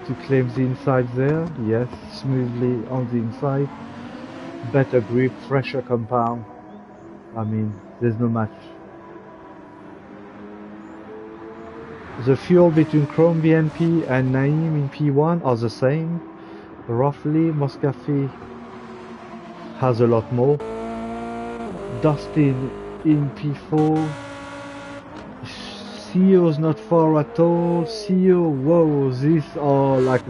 to claim the inside there. Yes, smoothly on the inside. Better grip, fresher compound. I mean, there's no match. The fuel between Chrome VNP and Naim in P1 are the same. Roughly, Moscafi has a lot more. Dustin in P4. CEO's not far at all. CEO, whoa, these are like,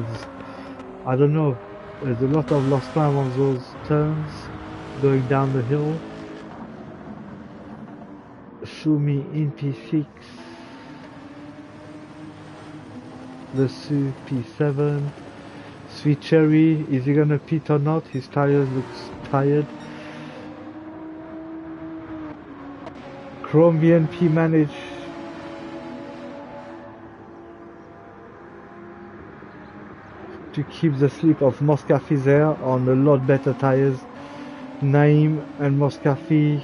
I don't know, there's a lot of lost time on those turns going down the hill. Shumi in P6. Lesu P7. Sweet Cherry, is he gonna pit or not? His tires looks tired. Chrome VNP managed to keep the slip of Moscafi there on a lot better tires. Naim and Moscafi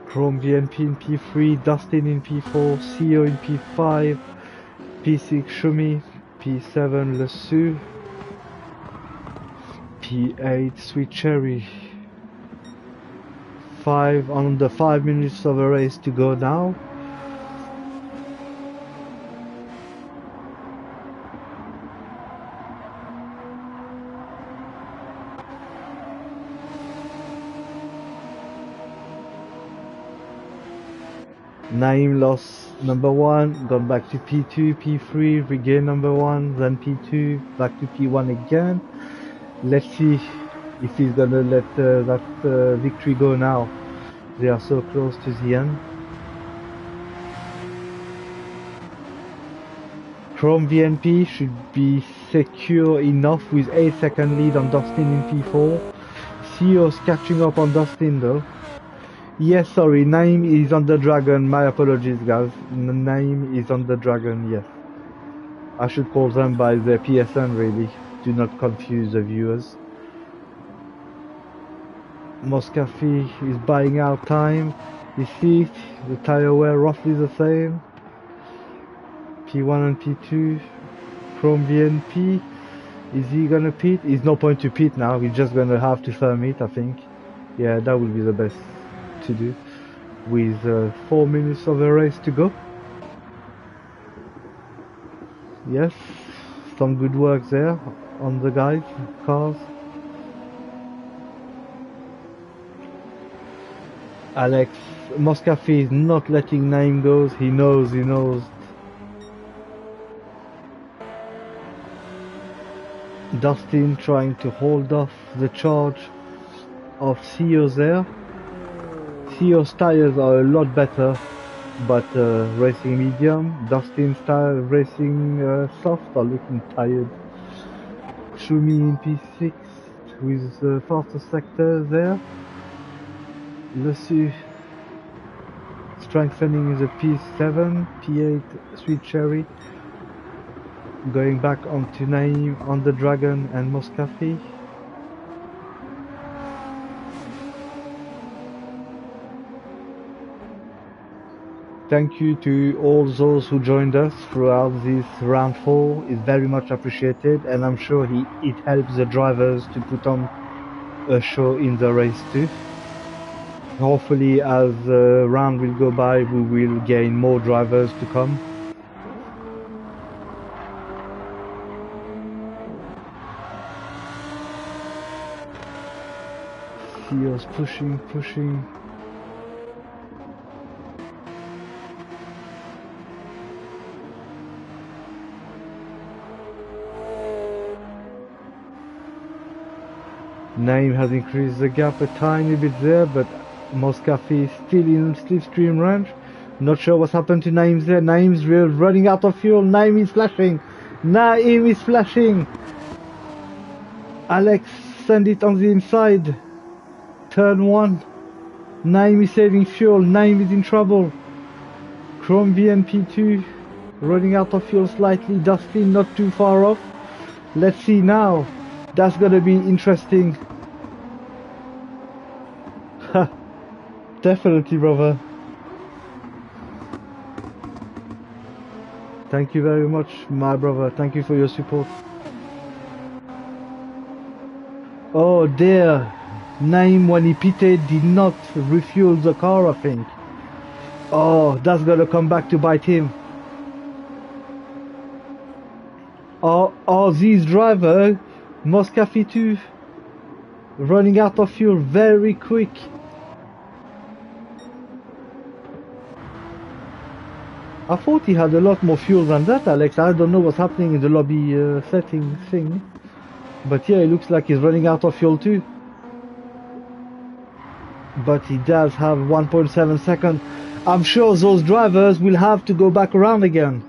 Chrome VNP in P3, Dustin in P4, CEO in P5, P6 Shumi, P7 Lesu, P8 Sweet Cherry. 5 minutes of a race to go now. Naim lost number 1, gone back to P2, P3, regain number 1, then P2, back to P1 again. Let's see if he's gonna let that victory go now. They are so close to the end. Chrome VNP should be secure enough with 8-second lead on Dustin in P4. CEO's catching up on Dustin though. Yes, sorry, Naim is on the Dragon, my apologies guys. Naim is on the Dragon, yes. I should call them by their PSN really, do not confuse the viewers. Moscafi is buying out time. You see it, the tire wear roughly the same. P1 and P2. Chrome VNP, is he gonna pit? There's no point to pit now, he's just gonna have to firm it I think. Yeah, that would be the best to do with 4 minutes of a race to go. Yes, some good work there on the guys, cars. Alex Moscafi is not letting Naim go. He knows. Dustin trying to hold off the charge of CEO there. CEO's tires are a lot better, but racing medium. Dustin's tire racing soft are looking tired. Shumi in P6 with the faster sector there. Lesu strengthening the P7, P8 Sweet Cherry. Going back onto Naim on the Dragon and Moscafi. Thank you to all those who joined us throughout this round 4. It's very much appreciated, and I'm sure it helps the drivers to put on a show in the race too. Hopefully as the round will go by, we will gain more drivers to come. CEO's pushing. Naim has increased the gap a tiny bit there, but Moscafi is still in slipstream range. Not sure what's happened to Naim there. Naim's running out of fuel. Naim is flashing. Alex, send it on the inside. Turn 1. Naim is saving fuel. Naim is in trouble. Chrome VNP2 running out of fuel slightly. Dustin not too far off. Let's see now. That's gonna be interesting. Definitely, brother. Thank you very much, my brother. Thank you for your support. Oh dear. Naim, when he pitted, did not refuel the car, I think. Oh, that's gonna come back to bite him. Oh, this driver, Moscafi too, running out of fuel very quick. I thought he had a lot more fuel than that, Alex. I don't know what's happening in the lobby settings thing. But yeah, it looks like he's running out of fuel too. But he does have 1.7 seconds. I'm sure those drivers will have to go back around again.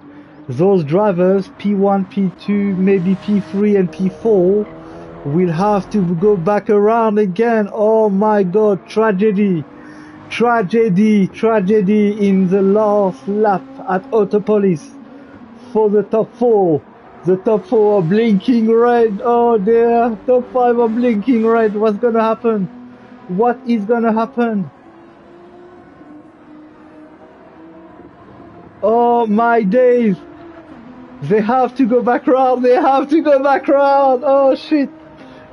Those drivers, P1, P2, maybe P3 and P4, will have to go back around again. Oh my god, tragedy. Tragedy in the last lap at Autopolis for the top 4. The top 4 are blinking red. Oh dear, top 5 are blinking red. What's gonna happen? What is gonna happen? Oh my days. They have to go back round. They have to go back round. Oh shit.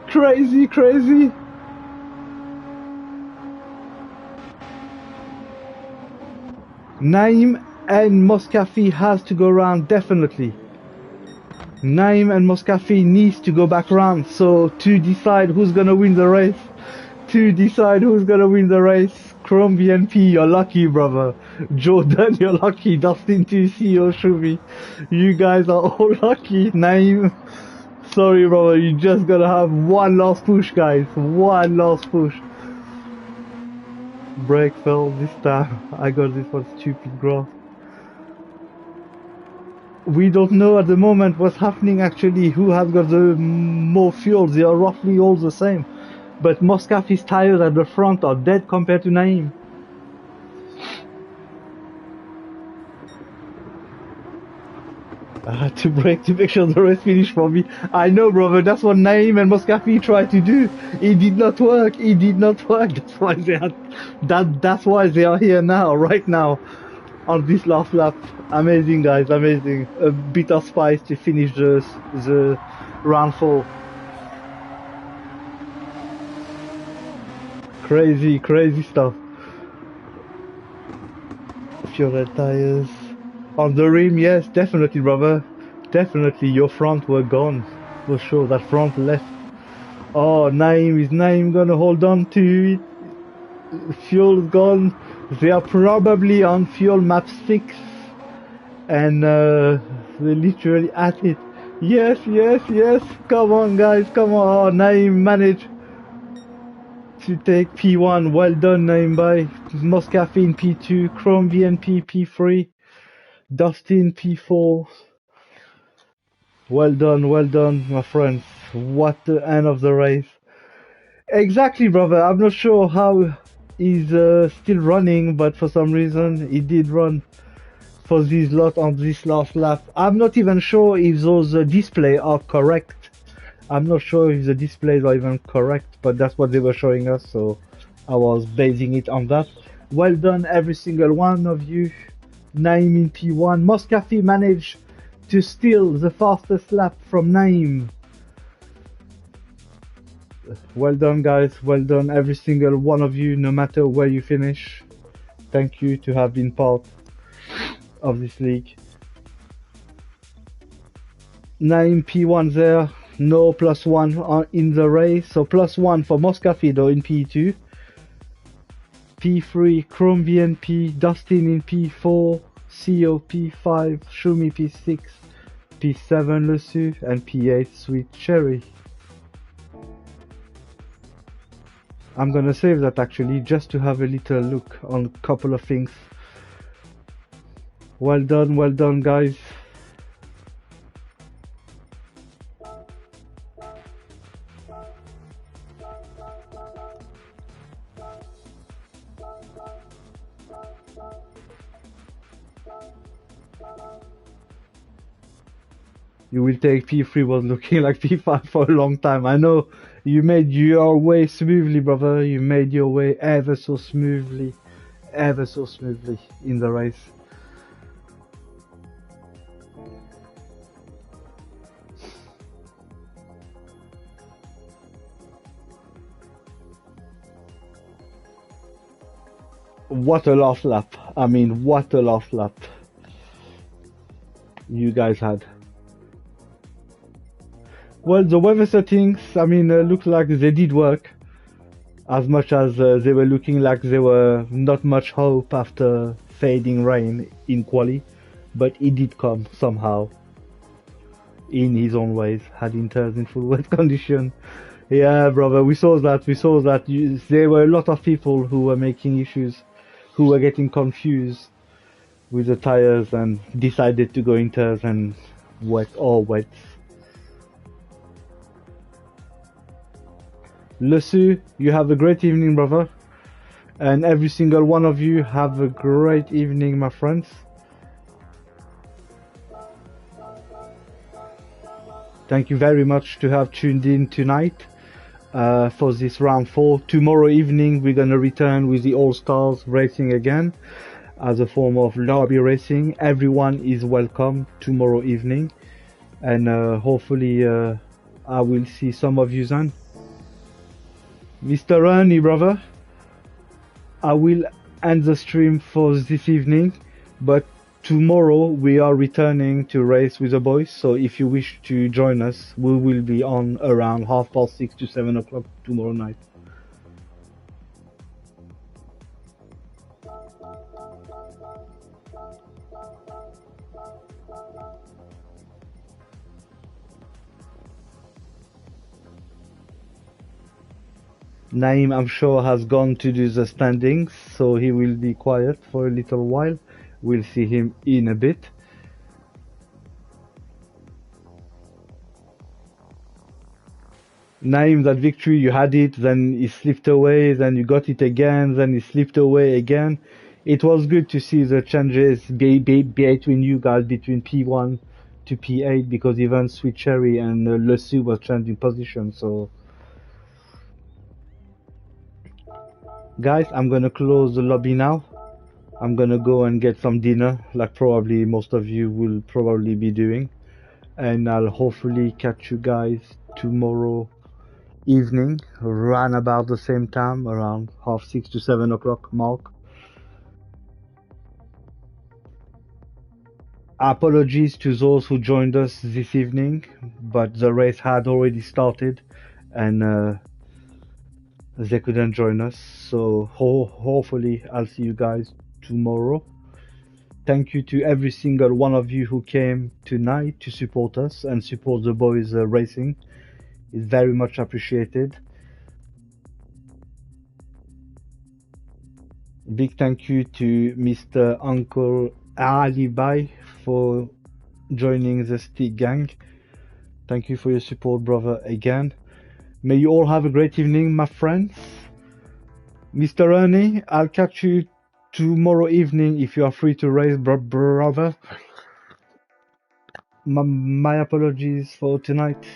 Crazy. Naim and Moscafi has to go round, definitely. Naim and Moscafi needs to go back round, so to decide who's gonna win the race. Chrome BNP, you're lucky, brother. Jordan, you're lucky. Dustin TC, Oshumi, you guys are all lucky. Naim, sorry, brother, you just gotta have one last push, guys. One last push. Brake fell this time. I got this one stupid grass. We don't know at the moment what's happening actually, who has got the more fuel. They are roughly all the same. But Moscafi's tires at the front are dead compared to Naim. I had to brake to make sure the race finished for me. I know, brother, that's what Naim and Moscafi tried to do. It did not work. That's why they had that's why they are here now, right now, on this last lap. Amazing, guys, amazing. A bit of spice to finish the round 4. Crazy stuff. Few red tires. On the rim, yes, definitely, brother. Definitely, your front were gone. For sure, that front left. Oh, Naim gonna hold on to it? Fuel's gone. They are probably on fuel map 6. And they're literally at it. Yes. Come on, guys, come on. Oh, Naim managed to take P1. Well done, Naim, by Moscafi in P2, Chrome VNP P3, Dustin P4. Well done, my friends. What the end of the race. Exactly, brother. I'm not sure how he's still running, but for some reason he did run for this lot on this last lap. I'm not even sure if those displays are correct. I'm not sure if the displays are even correct, but that's what they were showing us, so I was basing it on that. Well done, every single one of you. Naim in P1. Moscafi managed to steal the fastest lap from Naim. Well done, guys. Well done, every single one of you, no matter where you finish. Thank you to have been part of this league. Naim P1 there. No +1 in the race, so +1 for Moscafi though in P2. P3 Chrome VNP, Dustin in P4, CO P5, Shumi P6, P7 Lesu, and P8 Sweet Cherry. I'm gonna save that actually just to have a little look on a couple of things. Well done, guys. You will take P3 was looking like P5 for a long time. I know you made your way smoothly, brother. You made your way ever so smoothly in the race. What a last lap. I mean, what a last lap you guys had. Well, the weather settings, I mean, look like they did work. As much as they were looking like there were not much hope after fading rain in quali, but it did come somehow in his own ways, had inters in full wet condition. Yeah, brother, we saw that. There were a lot of people who were making issues, who were getting confused with the tires and decided to go inters and wet or wets. Lesu, you have a great evening, brother. And every single one of you have a great evening, my friends. Thank you very much to have tuned in tonight for this round 4. Tomorrow evening we're gonna return with the All-Stars racing again as a form of lobby racing. Everyone is welcome tomorrow evening, and hopefully I will see some of you then. Mr. Ernie, brother, I will end the stream for this evening, but tomorrow we are returning to race with the boys, so if you wish to join us, we will be on around 6:30 to 7 o'clock tomorrow night. Naim, I'm sure, has gone to do the standings, so he will be quiet for a little while. We'll see him in a bit. Naim, that victory, you had it, then it slipped away, then you got it again, then it slipped away again. It was good to see the changes between you guys, between P1 to P8, because even Sweet Cherry and Lesu was changing position, so... Guys, I'm gonna close the lobby now. I'm gonna go and get some dinner, like probably most of you will probably be doing. And I'll hopefully catch you guys tomorrow evening, around about the same time, around 6:30 to 7 o'clock mark. Apologies to those who joined us this evening, but the race had already started and they couldn't join us, so hopefully I'll see you guys tomorrow. Thank you to every single one of you who came tonight to support us and support the boys racing. It's very much appreciated. Big thank you to Mr. Uncle Ali Bai for joining the Stick Gang. Thank you for your support, brother, again. May you all have a great evening, my friends. Mr. Ernie, I'll catch you tomorrow evening if you are free to race, brother. My apologies for tonight.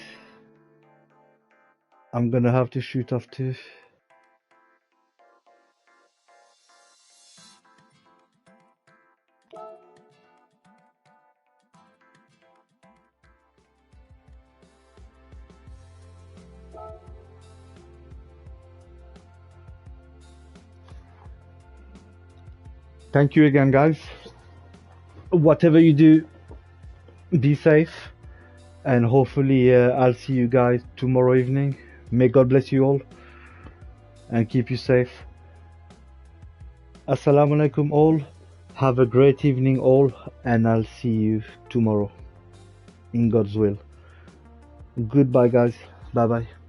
I'm gonna have to shoot off too. Thank you again, guys. Whatever you do, be safe, and hopefully I'll see you guys tomorrow evening. May God bless you all and keep you safe. Assalamu alaikum all. Have a great evening all, and I'll see you tomorrow in God's will. Goodbye, guys. Bye bye.